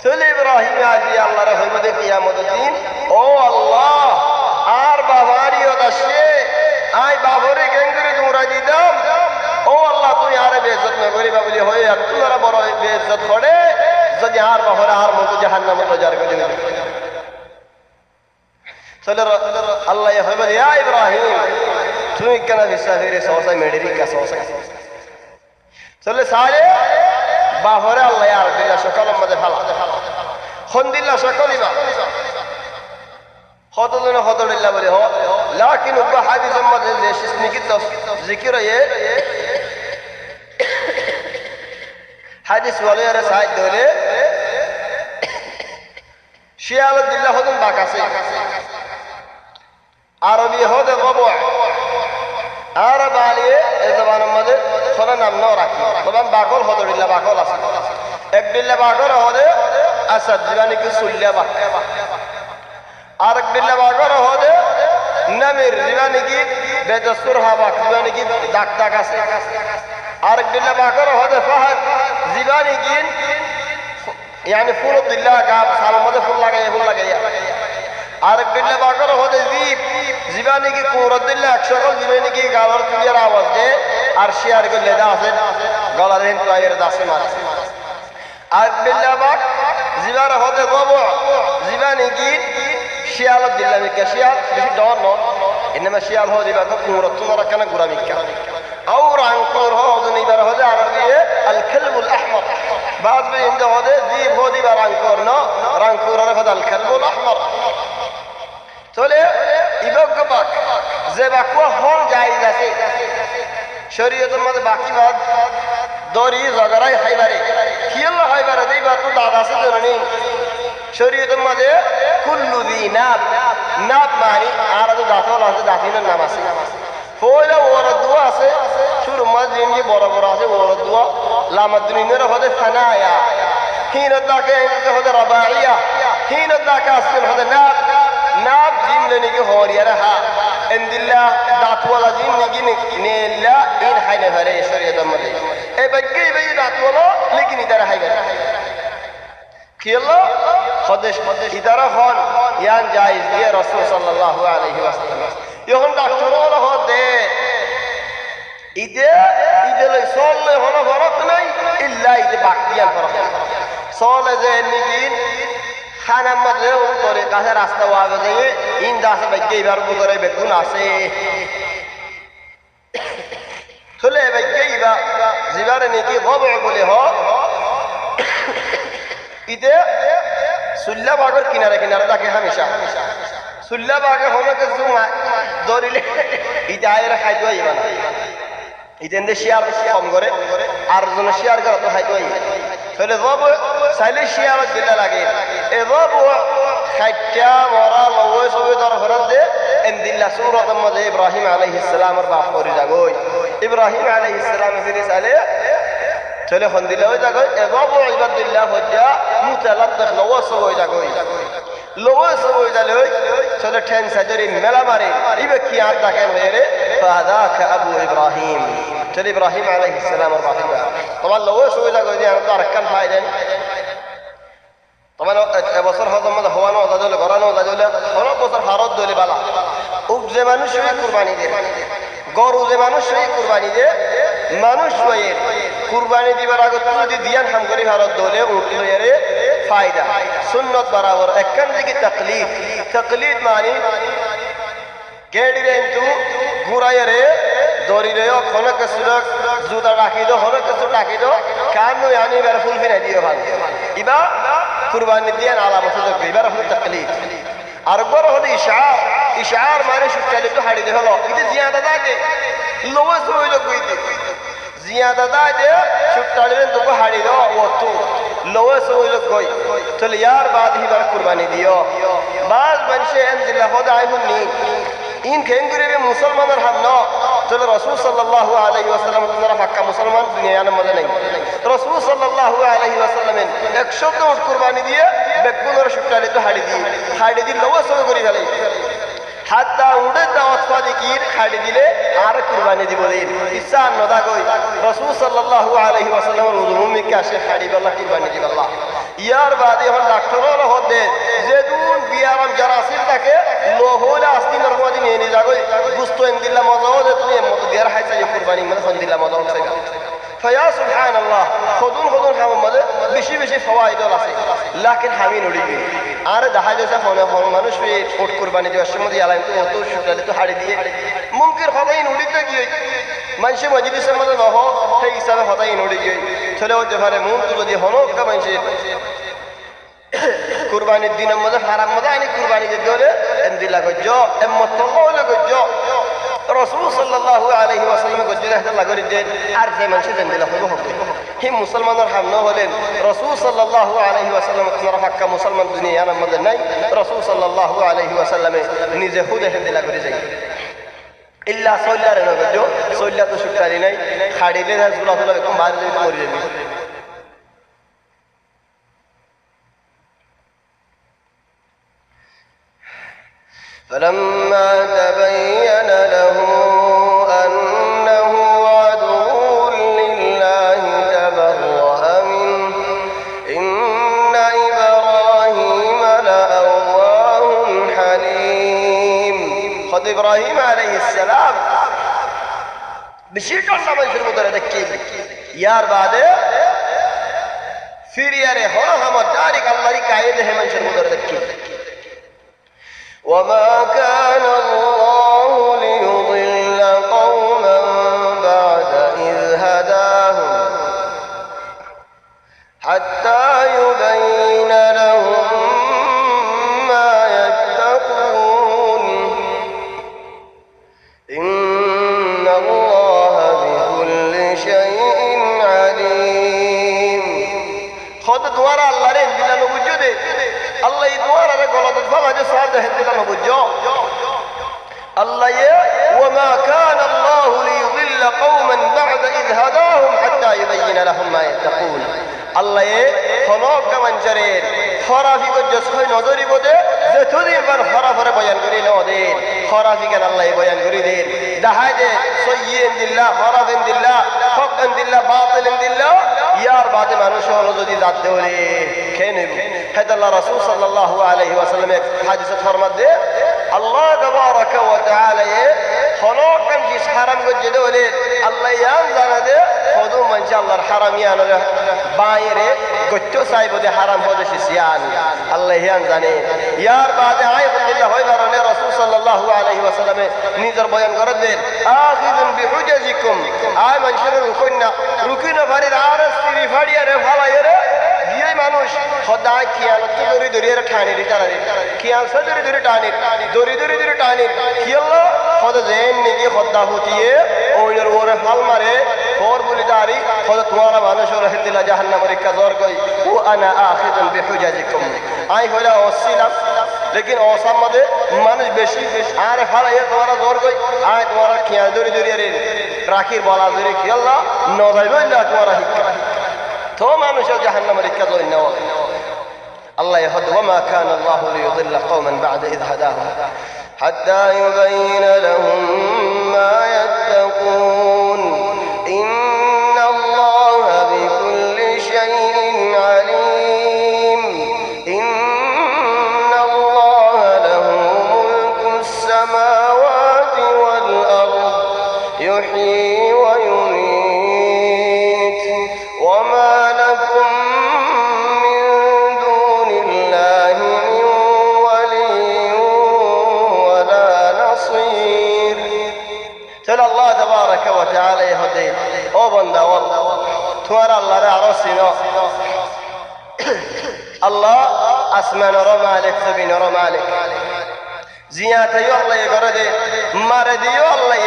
চলে ইব্রাহিম আজি আল্লাহ রহমতে কিয়ামতের দিন ও আল্লাহ আর বাবারিও দাসে আই বাবরে গেঙ্গুরে তোমরা দিতাম ও আল্লাহ তুই আর বেইজ্জত না করিবা বলি হয়ে আর তোমরা বড় বেইজ্জত করে যদি আর বাবরে আর মতো জাহান্নামে লজার করে দিবে চলে আল্লাহ হইবে ইয়া ইব্রাহিম তুই কেন বিসাফিরে সওসা মেডেরি কা সওসা চলে সারে বাবরে আল্লাহ আর দিলা সকালের মধ্যে ফালা খন্দিল্লা সকলিবা হতদিন হতদিল্লা বলে হ লাকিন উবা হাদিসের মধ্যে যে শিসনিকি জিকির এ হাদিস বলে আর সাহিত্য হলে শিয়ালুদ্দিল্লাহ হদুন বাকাসে আরবি হদে রবু আরব আলিয়ে এই জবানের মধ্যে সোনা নাম নাও রাখি তবে বাকল হদরিল্লা বাকল আছে এক দিল্লা বাকর হদে আসাদ জীবানি কি সুল্লা বাক আরেক দিল্লা বাকর হদে নামির জীবানি কি বেদস্তুর হাবাক জীবানি কি দাগ দাগ আছে আরেক দিল্লা বাকর হদে ফাহাদ জীবানি কি يعني فول الدلة قام سالم ماذا فول لگايا আরেক দিল্লা বাকর হদে জীবানি কি কুরদ দিল্লা একশকল জীবানি কি গালর তুলিয়ার আওয়াজ দে আর শিয়ার গো লেদা আছে গলার হিন তায়ের দাসে মারে আরেক দিল্লা বাক জীবার হদে রবু জীবানি কি শিয়াল দিল্লা মিকা শিয়াল বেশি ডর ন ইনমা শিয়াল হো দিবা কো কুরদ তোমরা কেন গুরা মিকা او رانكور هو ذنيبر هذا عربيه الكلب الاحمر بعض من عنده هذا ذيب هو دي رانكور نو رانكور هذا الكلب الاحمر تولي يبقى زباكوا هون جايز আছে শরীয়তের মধ্যে বাকি বাদ দড়ি জগরাই খাইবারে কিল্লা খাইবারে দেইবা তো দাদা আছে জানি শরীয়তের মধ্যে কুল্লু বি নাব নাব মানে আর তো দাঁতল আছে দাঁতিনের নাম আছে ফয়লা ওরা দোয়া আছে শুরু মাঝিন যে বড় বড় আছে ওরা দোয়া লামাদুনিনের হদে ফানায়া হিনদাকে হদে রাবাইয়া হিনদাকে আসল হদে নাব নাব জিন লেনিকে হরিয়ারা হা ইনদিল্লাহ দাতওয়ালা জিন নিগি নেলা ইন হাইলে ভরে শরীয়তের মধ্যে এই বাক্যে এই দাতওয়ালা লেকিন ইদারা হাইবে কিল্লা হদেশ ইদারা হন ইয়ান জায়েজ দিয়ে রাসূল সাল্লাল্লাহু আলাইহি ওয়াসাল্লাম এখন ডাক্তার হলো হদে ইদে লই সল্লে হলো ফরক নাই ইল্লা ইদে বাকিয়ান ফরক সলে যে নিগিন খানা মধ্যে করে কাছে রাস্তা ওয়াবে দিয়ে ইন দাসে বাইকে এবার করে বেগুন আছে চলে বাইকে ইবা জিবারে নাকি রবু বলে হ ইদে সুল্লা বাগর কিনারে কিনারে থাকে হামেশা সুল্লা বাগে হনকে জুমা দরিলে ইদে আয়ের খাইতো আইবা না ইদেন্দে শিয়ার কম করে আর জন শিয়ার করে তো খাইতো আইবা তাহলে রব সাইলে শিয়ার দিতে লাগে এ রব খাইটা মরা লওয়ে সবে দর ফরত দে ইনদিল্লা সূরাতুল মধ্যে ইব্রাহিম আলাইহিস সালামের বাপ করে যাগই ইব্রাহিম আলাইহিস সালাম ফিরে সালে চলে হন্দিলা হয়ে যাগই এ রব ইবাদুল্লাহ হজ্জা মুতালাদ্দাখ লওয়ে সবে যাগই লওয়ে সবে যালে চলে ঠেন সাজরি মেলা মারে ইবে কি আর দেখেন রে ফাদাকা আবু ইব্রাহিম চলে ইব্রাহিম আলাইহিস সালামের বাপ তোমার লওয়ে সবে যাগই যে আর কান ফায়দেন তোমার এবছর হজম মধ্যে হওয়ানো দাজলে ঘরানো দাজলে অনেক বছর ভারত দলে বালা উপ যে মানুষ কুরবানি দে গরু যে মানুষ কুরবানি দে মানুষ কুরবানি দিবার আগে যদি দিয়ান হাম করি ভারত দলে উঠলো এরে ফায়দা সুন্নত বরাবর একখান থেকে তকলিদ মানে গেড়ি রে কিন্তু ঘুরাইয়ে রে দড়ি রে খনক সুরক জুতা রাখি দো হনক কিছু রাখি দো কানু আনি বার ফুল ফিরে দিও ভালো ইবা কুরবানি দিয়ান আলা বছর এবার হলো তকলিদ আর বড় হলো ইশার মানে সুটালে তো হাড়ি দে হলো ইতে জিয়াদা দাদে লোস হইলো কইতে জিয়াদা দাদে সুটালে তো হাড়ি দো ওতো লোস হইলো কই চলে यार बाद ही बार कुर्बानी दियो बाज बनशे अनदिल्लाह खुदा आइहुन नी इन खेंगुरे मुसलमानर हम न তাহলে রাসূল সাল্লাল্লাহু আলাইহি ওয়াসাল্লাম তোমরা পাক্কা মুসলমান দুনিয়ার মধ্যে নাই রাসূল সাল্লাল্লাহু আলাইহি ওয়াসাল্লামের 100 উট কুরবানি দিয়ে বেগুনের শুকরালে তো হাড়ি দিল লওয়া সব করে ফেলে হাত্তা উড়ে দাওয়াত পাদি কি খাড়ি দিলে আর কুরবানি দিব দিন ইচ্ছা নদা কই রাসূল সাল্লাল্লাহু আলাইহি ওয়াসাল্লামের উজুমিকে আসে খাড়ি বলা কুরবানি দিব আল্লাহ ইয়ার বাদে এখন ডাক্তাররা হদে যে দুন বিয়ারাম জারাসিল থাকে লোহলা আসদিনের মধ্যে নিয়ে যাগো গুস্তো ইনদিল্লাহ মজাও যে তুমি মত দিয়ার হাইসা কুরবানি মানে ইনদিল্লাহ মজাও হচ্ছে فيا سبحان الله خذون هم مده বেশি ফওয়াইদ আছে লাকিন আমি নড়ি গই আর দেখা যাচ্ছে ফোনে মানুষ ফট কুরবানি দেওয়ার সময় আলাইম তো অত শুকালে তো হাড়ি দিয়ে মুমকিন হবাই নড়িতে গিয়ে মানুষ মজলিসের মধ্যে নহ সেই হিসাবে হতাই নড়ি গই চলে হতে পারে মুম তুলে দিয়ে হনকা মানুষ কুরবানির দিনের মধ্যে হারাম মধ্যে আইনি কুরবানি দিতে হলে এমদিল্লা গজ্জ এম্মত হলে গজ্জ রাসূল সাল্লাল্লাহু আলাইহি ওয়াসাল্লাম গজ্জিনা আল্লাহ করে দেন আর যে মানুষ এমদিল্লা হলো হবে হি মুসলমানের হাম ন হলেন রাসূল সাল্লাল্লাহু আলাইহি ওয়াসাল্লাম আপনারা পাক্কা মুসলমান দুনিয়ার মধ্যে নাই রাসূল সাল্লাল্লাহু আলাইহি ওয়াসাল্লামে নিজে খুদ এমদিল্লা করে যাই ইল্লা সাল্লাল্লাহু আলাইহি গজ্জ সাল্লাল্লাহু তো শুকরানি নাই খাড়িলে রাসূলুল্লাহ সাল্লাল্লাহু আলাইহি ওয়াসাল্লাম বাদ দিয়ে মরে যাবে فلما تبين له أنه عدو لله تبرأ منه إن إبراهيم لأواه حليم خذ إبراهيم عليه السلام بشير الله من شرمه دردكي يار بعد في رياره هنا هم دارك الله كايده من شرمه دردكي وما كان الله ليضل قوما بعد إذ هداهم حتى يبين لهم ما يتقون إن الله بكل شيء عليم خذ دوار الله رين بلا وجوده الله يدوار على قولة فما جسد هدنا مبجو الله وما كان الله ليضل قوما بعد إذ هداهم حتى يبين لهم ما يتقون الله خلق من جرين خرافي قد جسخي نظري بده زتودي من خرافر بيان قري نودين خرافي كان الله بيان قري دين دهاجة صيين دلله خراف دلله حق دلله باطل دلله يار بعد ما نشوف نزودي ذات دولي كينه هذا الله رسول صلى الله عليه وسلم حديث فرمت ده الله تبارك وتعالى خلق كم جيس حرام قد جدولي الله يانزل ده خذوا من شاء الله الحرام يانو بايره قدتو سايبو ده حرام هذا شيئان الله يانزل يار بعد عيب الله هاي براني رسول صلى الله عليه وسلم نيزر بيان قرد ده آخذ بحجزكم آي من شر ركنا فريد عارس تري فريا رفالا يره ये मानुष खुदा कियाल तो दूरी दूरी रखाने दी तारा कियाल से दूरी दूरी टाने कियाल्ला खुदा ज़ेन निकी खुदा होती है और इधर वो रफाल मारे और बोली तारी खुदा तुम्हारा मानुष और हिद्दिला जहन्नम रिक्का ज़ोर कोई वो अना आखिदन बिहुजाजिकुम आई होला ओसिला लेकिन औसम मदे मानुष बेशी आरे फाला ये तुम्हारा ज़ोर कोई आई तुम्हारा कियाल दूरी दूरी राखीर बाला दूरी कियाल्ला नौदाइबो इल्ला तुम्हारा हिक्का تو مانوش جهنم ركضوا النوى الله يهد وما كان الله ليضل قوما بعد إذ هداهم حتى يبين لهم ما يتقون إن الله بكل شيء عليم إن الله له ملك السماوات والأرض يحيي ويميت وما لكم من دون الله من ولي ولا نصير تلا الله تبارك وتعالى يهدي او بندا والله تمہارا الله را رسنا الله اسمان رو مالك زمین رو مالك زيات يو الله يغرد مرد يو الله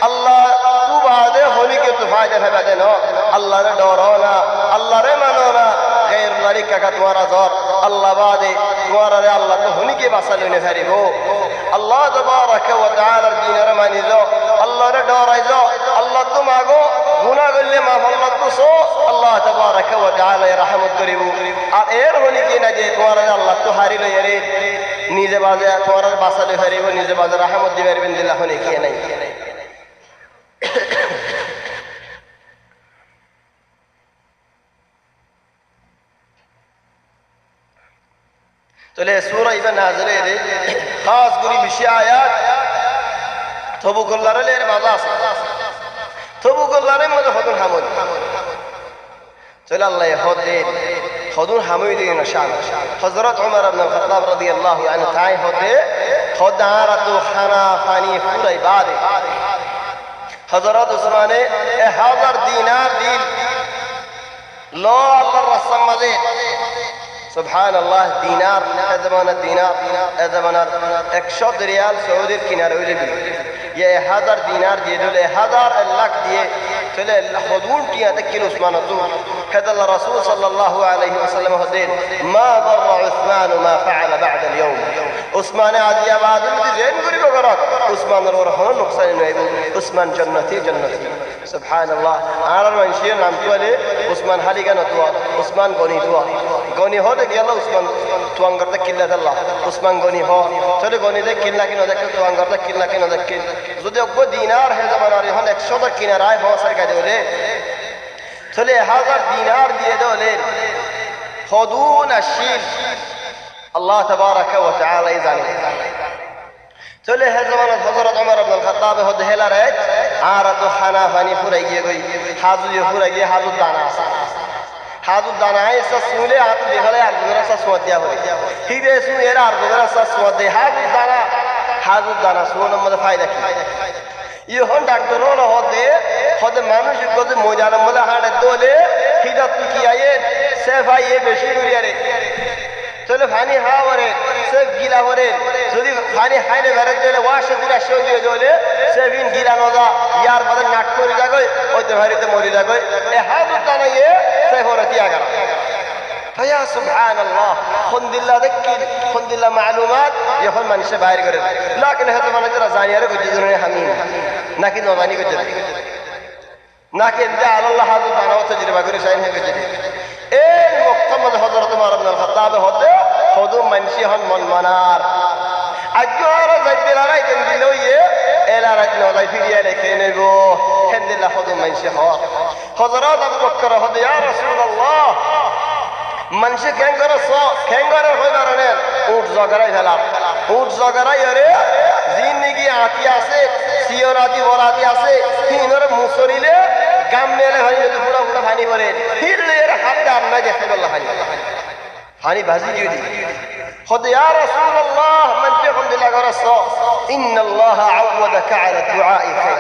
الله تو بعد هوني کے تو فائدہ ہے بعد نو الله نے ڈورونا الله رے منونا غیر ذلك کا تمہارا زور الله بعد تمہارا رے الله تو هوني کے بسل نے فریبو الله تبارك وتعالى دین رمانی زو الله نے ডরাইজ আল্লাহ তো মাগো গুনাহ করলে মাফ আল্লাহ তো সো আল্লাহ তাবারাকা ওয়া তাআলা রহমত করিব আর এর হলি কি না যে তোমার আল্লাহ তো হারি লই রে নিজে বাজে তোমার বাসালে হারিব নিজে বাজে রহমত দিবে পারবেন দিল্লাহ হলি কি নাই তাহলে সূরা ইবা নাযিলে রে খাস করে বিষয় আয়াত তবুকুল্লাহর এর মাঝে আছে তবুকুল্লাহর মধ্যে হদুন হামুদ চলে আল্লাহ হদুন হামুদ ইন শান হযরত ওমর ইবনে খাত্তাব রাদিয়াল্লাহু আনহু তাই হদে খদারাতু হানাফানি পুরাই বাদে হযরত উসমানে 1000 দিনার দিল লো আল্লাহর রাসূল মাঝে সুবহানাল্লাহ দিনার এজমানাত দিনার এজমানার 100 রিয়াল সৌদির কিনারে হইলে ये 1000 दिनार दिए जो 1000 लाख दिए चले हदून किया तकिन उस्मान तो कदल रसूल सल्लल्लाहु अलैहि वसल्लम हदीन ما ضر عثمان ما فعل بعد اليوم उस्मान आजिया बाद जेन गरीब गरत उस्मान और हन नुकसान नहीं उस्मान जन्नती जन्नती सुभान अल्लाह आर मनशिय नाम तो ले उस्मान हाली का तो उस्मान गनी हो दे गेला उस्मान तुंगर तक किल्ला अल्लाह उस्मान गनी हो चले गनी दे किल्ला कि न देख तुंगर तक किल्ला कि न देख যদি অজ্ঞ দিনার হে জমানার এখন 100 টাকা কিনারায় হওয়ার কাজে হলে চলে 1000 দিনার দিয়ে দলে হদুন আশিল আল্লাহ তাবারাকা ওয়া তাআলা জানে চলে হে জমানাত হযরত ওমর ইবনে খাত্তাব হদ হেলা রে আর তো হানাফানি ফুরাই গিয়ে গই হাজু ফুরাই গিয়ে হাজু দানা আছে হাজু দানা এসে শুলে হাত দেখালে আর গুরা সা সোয়া দিয়া হয় হিরে সু এরা আর গুরা সা সোয়া দে হাজু দানা শুনে মধ্যে ফায়দা কি ইহন ডাক্তার হলো হদে মানুষ গদে মজার মধ্যে হাড়ে দোলে হিদাত কি আয়ে সে ভাই এ বেশি করিয়ারে চলে পানি হাওয়ারে সে গিলা হরে যদি পানি হাইরে বেরে দিলে ওয়াশে দিলা শো দিয়ে দোলে সে বিন গিলা নদা ইয়ার মধ্যে নাট করে যাগয় ওইতে ভারিতে মরি যাগয় এ হাজু দানা এ সে হরতি আগা فيا سبحان الله خند الله ذكر خند الله معلومات يخل من شباير قرر لكن هذا ما نجرى زانيار كجدرون حمين لكن نواني كجدر لكن جعل الله هذا معنا وتجربة قرر شاين هي كجدر إيه مقتمد حضرت عمر بن الخطاب هذا خذوا من شيهن من منار أجوار زيد الله تنزلوا يه إلى رجل الله في ريالي كينبو خند الله خذوا من شيهن حضرات أبو بكر هذا يا رسول الله মানুষে ক্যাঙ্গারের হয়ে দাঁড়ানেন উঠ জগরাই ফেলাম উঠ জগরাই ওরে জিন্দিগি আতি আছে সিওর আতি বরাতি আছে হিনর মুসরিলে গাম মেলে হয় যদি পুরা পুরা পানি পড়ে হিরলে এর হাতে আমরা দেখতে বললাম পানি ভাজি দিয়ে দি হদে ইয়া রাসূলুল্লাহ মানুষে কোন দিলা গরস ইন্নাল্লাহ আওয়াদাকা আলা দুআই খায়র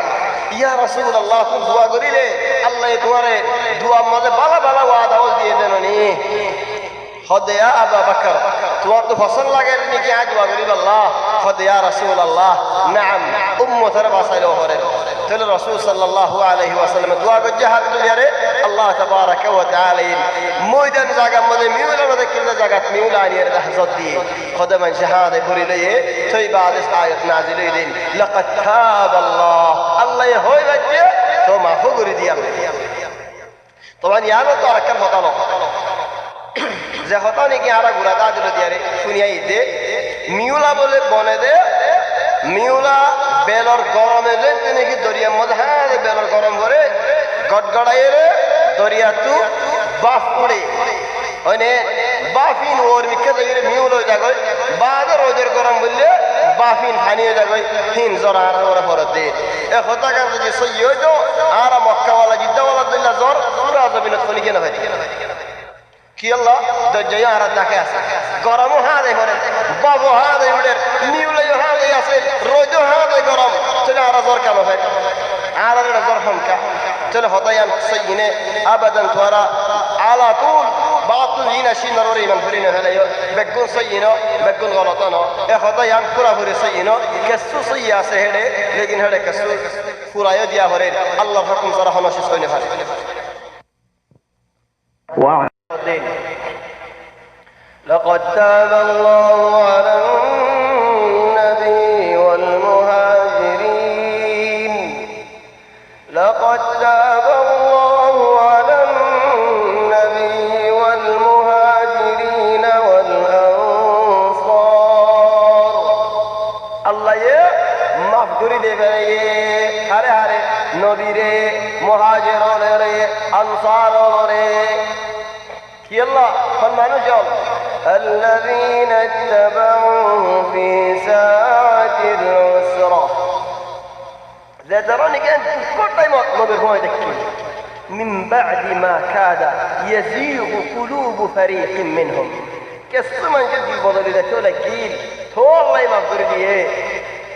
ইয়া রাসূলুল্লাহ তুমি দোয়া করিলে আল্লাহ তোমারে দোয়া মধ্যে বালা বালা ওয়াদা দিয়ে দেননি হদে ইয়া আবু বকর তোমার তো পছন্দ লাগে নাকি আজ দোয়া করিব আল্লাহ হদে ইয়া রাসূলুল্লাহ নাম উম্মতের বাসাইলো হরে তাহলে রাসূল সাল্লাল্লাহু আলাইহি ওয়াসাল্লাম দোয়া করছে হাত দুনিয়ারে আল্লাহ তাবারাকা ওয়া তাআলা ময়দান জায়গা মধ্যে মিউলা মধ্যে কিলা জায়গা মিউলা আনিয়ার লাহজাত দিয়ে খোদা মান শাহাদে করিলে তুই বাদে আয়াত নাজিল হইলেন লাকাদ তাবাল্লাহ আল্লাহ হই বাজে তো মাফু করে দিয়া তখন ইয়ানো তো আরাকার হতানো যে হতা নাকি আরা গুড়া দা দিল দিয়ারে শুনিয়া ইতে মিউলা বলে বনে দে মিউলা বেলর গরমে যে নাকি দরিয়ার মধ্যে হ্যাঁ বেলর গরম করে গড়গড়াইয়ে রে দরিয়া তু বাফ পড়ে ওনে বাফিন ওর মিকে দরিয়ে মিউল হয়ে যাবে বাদে রোদের গরম বললে বাফিন হানিয়ে যাবে হিন জরা আর ওরা পরত দে এ হতা কার যে সইয় তো আর মক্কাওয়ালা জিদ্দাওয়ালা দিল্লা জ্বর পুরা জমিনত খনি কেন হয় কি আল্লাহ দজ্জয় আর তাকে আছে গরম হাতে করে বাবু হাতে উড়ে নিউলে হাতে আছে রোদ হাতে গরম চলে আর জ্বর কেন হয় আর জ্বর হমকা চলে হতায়ান সইনে আবাদান তোরা আলা তুল বাতুল হিনা শিনররি মান ফুরিনা হলায় বেগুন সইনো বেগুন গলতনো এ হতায়ান পুরা ফুরে সইনো কেসু সই আছে হেডে লেকিন হেডে কেসু পুরায় দিয়া হরে আল্লাহর হুকুম ছাড়া হনো শেষ হইনে পারে لقد تاب الله على النبي والمهاجرين ফেলে হারে হারে নবীরে মুহাজিররে আনসাররে কি আল্লাহ কোন মানুষ الذين اتبعوه في ساعة العسرة ذكرني كان كل ما نبي هو يذكر من بعد ما كاد يزيغ قلوب فريق منهم كسما جد البضل إذا تلقين والله ما فرقيه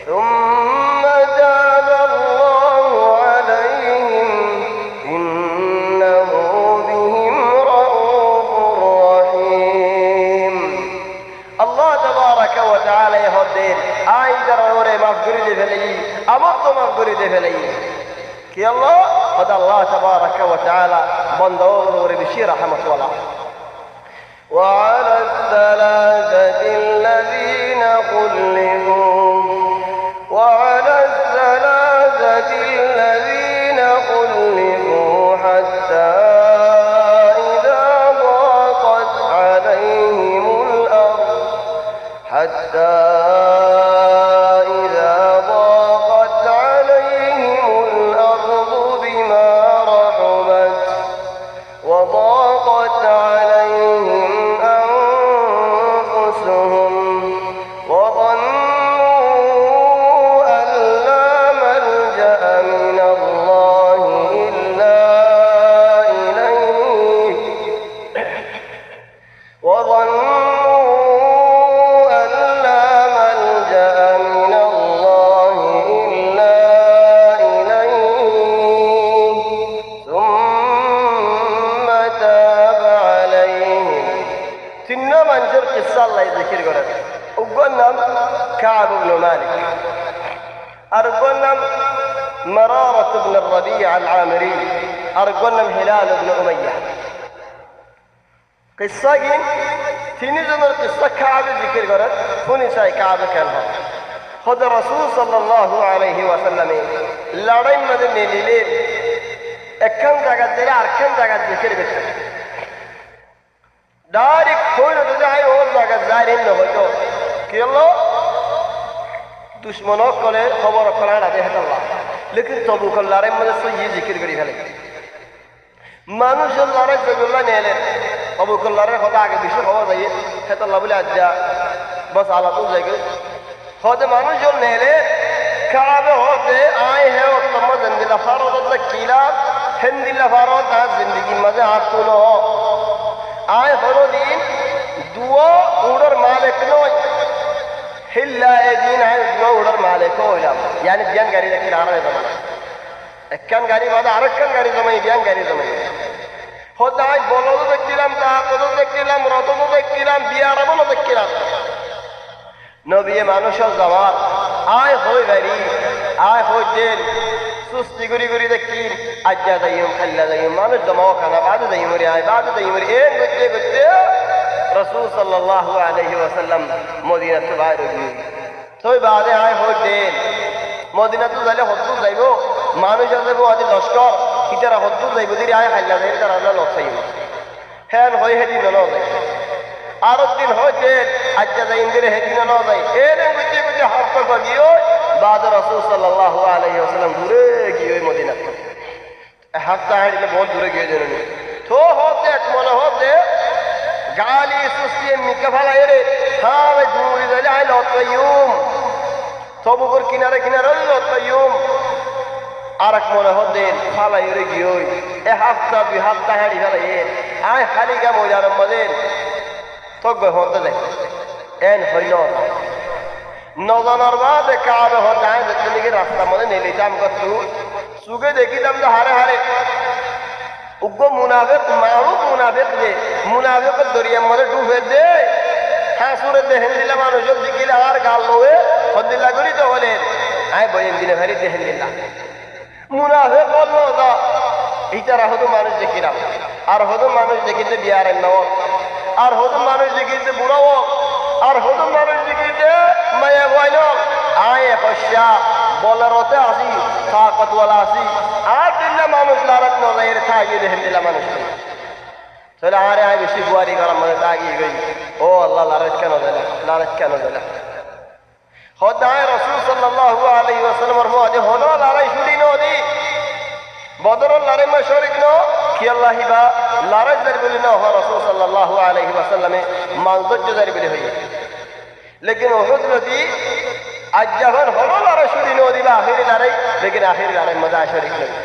ثم تاب الله عليهم إنه بهم رؤوف رحيم الله تبارك وتعالى يهدين آي دروري ما فرقيه فلي أمط ما فرقيه فلي كي الله قد الله تبارك وتعالى بندور بشير رحمة الله وعلى الثلاثة الذين خلفوا وعلى الثلاثة الذين خلفوا حتى إذا ضاقت عليهم الأرض حتى إذا ضاقت عليهم الأرض بما رحبت وضاقت عليهم أنفسهم وظنوا أن لا ملجأ من الله إلا إليه وظنوا أن لا ملجأ من الله إلا إليه ثم تاب عليهم تنا منجر قصة الله يذكر قرأت وقلنا كعب بن مالك أرقلنا مرارة بن الربيع العامري أرقلنا هلال بن أمية قصة تيني زمر قصة كعب ذكر قرأت فني ساي كعب كانها خد الرسول صلى الله عليه وسلم لڑائی مدن نیلیلے اکن جاگت دیلے ارکن جاگت ذکر بچے دارک کوئی نہ جائے اور جاگت ظاہر نہ ہو تو کہ اللہ دشمنوں کو لے خبر کرانا دے اللہ لیکن تبو کو لڑائی مدن سے یہ ذکر کری ہے মানুষ লড়াই জবিল্লাহ নিলেন আবু কুল্লারের কথা আগে বিশ্ব খবর যাইয়ে খেতাল্লাহ বলে আজ্জা বস আলাদা জায়গায় হতে মানুষ নিলে কাবে হতে আয় হে উত্তম জিন্দিলা ফারদ কিলা হিন্দিলা ফারদ আর জিন্দগির মাঝে হাত তুলো আয় হলো দিন দুয়া উড়ার মালিক নয় হিল্লা এদিন আয় দুয়া উড়ার মালিক হইলাম yani বিয়ান গাড়ি দেখি আর জামান একখান গাড়ি বাদে আরেকখান গাড়ি জমাই বিয়ান গাড়ি জমাই হতে আজ বলদও দেখছিলাম তাকদও দেখছিলাম রতও দেখছিলাম বিয়ারামও দেখছিলাম নবী মানুষের জামান আয় হই গাড়ি আয় হই দিন সুস্তি গুরি গুরি দেখি আজ্জা যাইম খাল্লা যাইম মানুষ জমাও খানা বাদে যাইম রে আয় বাদে যাইম রে এন গতে গতে রাসূল সাল্লাল্লাহু আলাইহি ওয়াসাল্লাম মদিনা থেকে বাইর হই তোই বাদে আয় হই দিন মদিনা তো যাইলে হদ্দু যাইবো মানুষ যাবো আজ লস্কর ইতারা হদ্দু যাইবো দিরে আয় খাল্লা যাই তারা লক চাইব হ্যাঁ হই হেদিন ন যাই আর দিন হইতে আজ্জা যাই ইন্দিরে হেদিন ন যাই এন গতে গতে হাত পা গিয়ে بعد رسول صلى الله عليه وسلم দূরে গিয়ে মদিনা হাফতা হাঁটলে বহুত দূরে গিয়ে জানেন তো হতে এক মনে হতে গালি সুস্তি মিকা ফালা এরে হ্যাঁ ভাই দূরে যাইলে আই লতাইম তবুকর কিনারে কিনারে লতাইম আর এক মনে হতে ফালা এরে গিয়ে এ হাফতা দুই হাফতা হাঁড়ি ফেলা এ আয় খালি গা মজার মধ্যে তক হতে দেয় এন হইল নজনের বাদে কাবে হতে আয় দেখতে নাকি রাস্তার মধ্যে নেলিতাম করতু সুগে দেখিতাম যে হারে হারে উগ্র মুনাফেক মারুফ মুনাফেক যে মুনাফেকের দরিয়ার মধ্যে ডুবে দে হ্যাঁ সুরে দেহেন দিলা মানুষের দিকিলে আর গাল লোয়ে হদিল্লা করি তো হলেন আয় বইন দিনে ভারি দেহেন দিলা মুনাফেক বলল না এইটারা হতো মানুষ দেখিলাম আর হতো মানুষ দেখিতে বিয়ারের নয় আর হতো মানুষ দেখিতে বুড়াও আর হতো মানুষ দেখিতে মায়া গয়ন আয় হস্যা বলারতে আসি তাকতওয়ালা আসি আর দিল্লা মানুষ লারত নজের থাকি দেহেন দিলা মানুষ তাহলে আরে আয় বেশি বুয়ারি করার মধ্যে তাগিয়ে গই ও আল্লাহ লারত কেন দিলা হদায় রাসূল সাল্লাল্লাহু আলাইহি ওয়াসাল্লামের মধ্যে হলো লড়াই শুনি নদী বদরের লড়াই মে শরীক ন কি আল্লাহ হিবা লড়াই জারি বলি না হ রাসূল সাল্লাল্লাহু আলাইহি ওয়াসাল্লামে মানদজ্জ জারি বলি হই লেকিন উহুদ নদী আজ যখন হলো লড়াই শুনি নদী বা আখিরি লড়াই লেকিন আখিরি লড়াই মজা শরীক নদী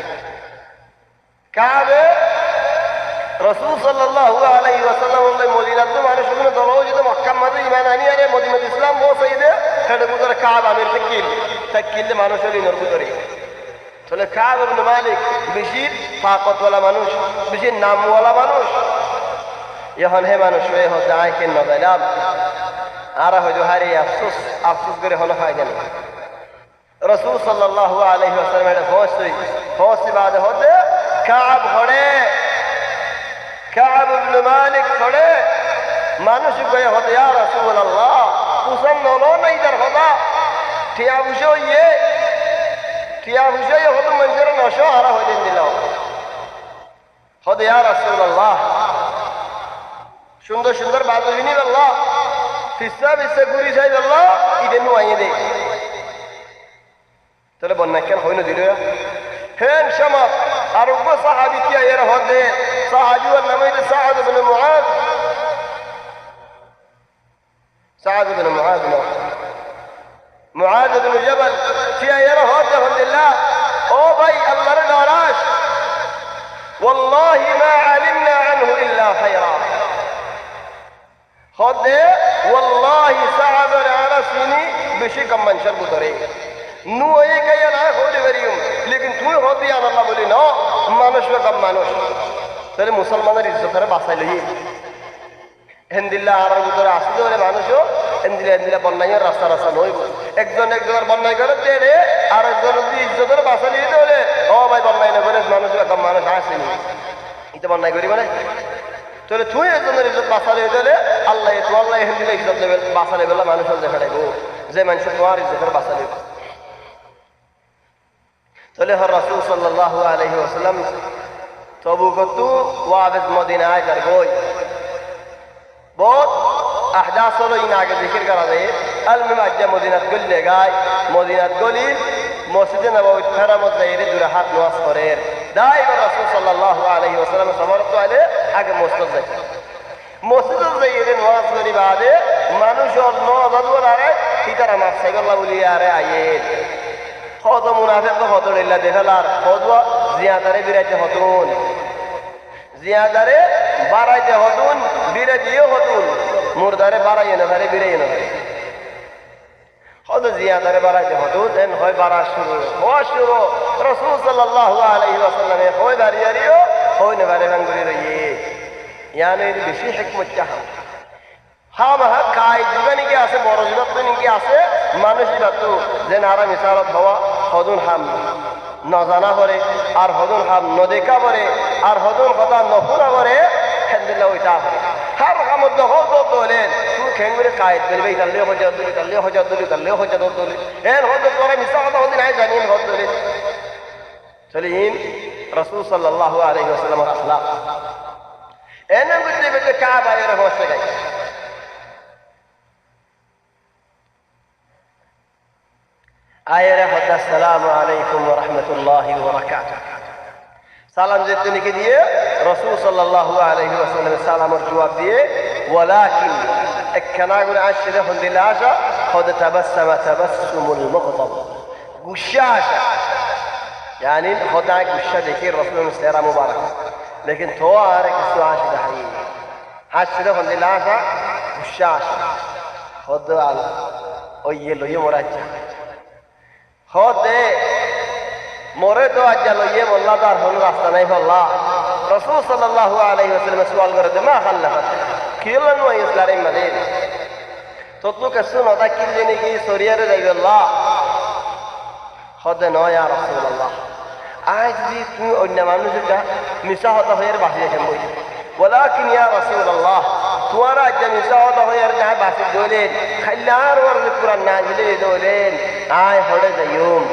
কাবে রাসূল সাল্লাল্লাহু আলাইহি ওয়াসাল্লাম মদিনাত মানুষগুলো দলও মক্কা মধ্যে ঈমান আনি আরে মদিনাত ইসলাম পৌঁছাইদে হেডে বুতরে কাব আমির তাকিল মানুষের নরবুতরে তাহলে কাব ইবনে মালিক বেশি তাকতওয়ালা মানুষ বেশি নামওয়ালা মানুষ এখন হে মানুষ হয়ে হদায় কেন নজাইলাম আর হয়তো হারে আফসোস আফসোস করে হলো হয় জানি রাসূল সাল্লাল্লাহু আলাইহি ওয়াসাল্লাম এর হোসি বাদে হতে কাব ঘরে কাব ইবনে মালিক ঘরে মানুষ কয়ে হতে ইয়া রাসূলুল্লাহ কুসন নলো নাই তার কথা ঠিয়া বুঝো ঠিয়া বুঝো হতো মানুষের নশো হারা হয়ে দিল হতে ইয়া রাসূলুল্লাহ সুন্দর সুন্দর বাদলিনি আল্লাহ ফিসা ফিসা ঘুরি যাই আল্লাহ ইদে নুয়াইয়ে দে তাহলে বন্যা কেন হইন দিল হেন সমাজ আর উপ সাহাবি কি এর হতে সাহাবি ওর নাম হইছে সাদ ইবনে মুআদ سعد بن معاذ بن جبل في يره الحمد لله او بي الله ناراش والله ما علمنا عنه الا خيرا خد والله سعد على سني بشكم من شرب طريق نو اي كيا نا خود بريم लेकिन তুই হতে আল্লাহ বলি না মানুষ কম মানুষ তাহলে মুসলমানের ইজ্জতের বাঁচাই লই হেন্দিল্লা আর ভিতরে আসতে হলে মানুষও হেন্দিলা বন্যাইয়ের রাস্তা রাস্তা নইব একজন একজনের বন্যায় করে দেড়ে আর একজন ইজ্জতের বাসা নিতে হলে ও ভাই বন্যায় না করে মানুষ কম মানুষ আসেনি এটা বন্যায় করি মানে তাহলে তুই একজনের ইজ্জত বাসা নিতে হলে আল্লাহ তো আল্লাহ হেন্দিলা ইজ্জত নেবে বাসা নেবে মানুষ দেখা দেবো যে মানুষ তোমার ইজ্জতের বাসা নেবে তাহলে হর রাসূল সাল্লাল্লাহু আলাইহি ওয়াসাল্লাম তবু কত ওয়াবেদ মদিনায় যার গই बहुत अहदास होलो इन आगे जिक्र करा दे अलम अज्जा मदीनात गल्ले गाय मदीनात गली मस्जिद नबवी खरामत जाइरे दुरा हाथ नमाज करे दाइम रासूल सल्लल्लाहु अलैहि वसल्लम समरत आले आगे मस्जिद जाइरे नमाज करी बादे মানুষ নজাদ বলারে ইতারা মাফ সাইগল্লা বলি আরে আইয়ে কত মুনাফিক তো হত লিল্লাহ দেখালার কদওয়া জিয়াদারে বিরাইতে হতুন জিয়াদারে বাড়াইতে হতুন বিরাজিও হতুন মুরদারে বাড়াইয়ে না ধারে বিরাইয়ে না হত জিয়াদারে বাড়াইতে হতুন দেন হয় বাড়া শুরু হওয়া শুরু রাসূল সাল্লাল্লাহু আলাইহি ওয়াসাল্লামে হয় বাড়িয়ারিও হয় না বাড়ি ভাঙ্গুরি রইয়ে ইয়ানে বেশি হিকমত চাহা হাম হা কাই জীবনী কি আছে বড় জীবনী কি আছে মানুষ বাতু যে নারা মিসালত হওয়া হদুন হাম নজানা করে আর হদুন হাম নদেকা করে আর হদুন কথা নফুরা করে আলহামদুলিল্লাহ ওইটা হয় হার কামত দখল তো তোলেন তুই খেঙ্গুরে কায়েদ বলবে তাল্লে হজা দুলি তাল্লে হজা দুলি এর হদ করে মিসা কথা হদিন আই জানিন হদ দুলি চলিন রাসূল সাল্লাল্লাহু আলাইহি ওয়াসাল্লামের আখলাক এনে বুঝতে পেতে কাবা এর বসে গায় আয়ারে হদ আসসালামু আলাইকুম ওয়া রাহমাতুল্লাহি ওয়া বারাকাতুহু সালাম যেতে দিয়ে রাসূল সাল্লাল্লাহু আলাইহি ওয়াসাল্লাম সালামের জবাব দিয়ে ওয়ালাকিন একখানা গুণ আশরে হদিলা আশা হদ তাবাসসামা তাবাসসুমুল মুগদাব গুশাশা يعني হদা গুশা দেখে রাসূলের চেহারা মুবারক लेकिन तो আর কিছু আসে নাই আশরে হদিলা আশা গুশাশা হদ আল ওই লইয়ে মরাচ্ছা হদে মোরে তো আজ লইয়ে মোল্লা তার হল রাস্তা নাই বললা রাসূল সাল্লাল্লাহু আলাইহি ওয়াসাল্লাম সওয়াল করে মা খাল্লাফাত কিলন ওই ইসলামের মধ্যে তো তো কসু নদা কিলে কি সরিয়ারে যাইবল্লাহ হদে নয় ইয়া রাসূলুল্লাহ আজ দি তুমি অন্য মানুষটা মিশা হতা হয়ে বাসিয়েছেন বই ولكن يا رسول الله توارا جميسا هذا هو يرجع باسي دولين خلار ورد القرآن نازلي دولين هذا زيوم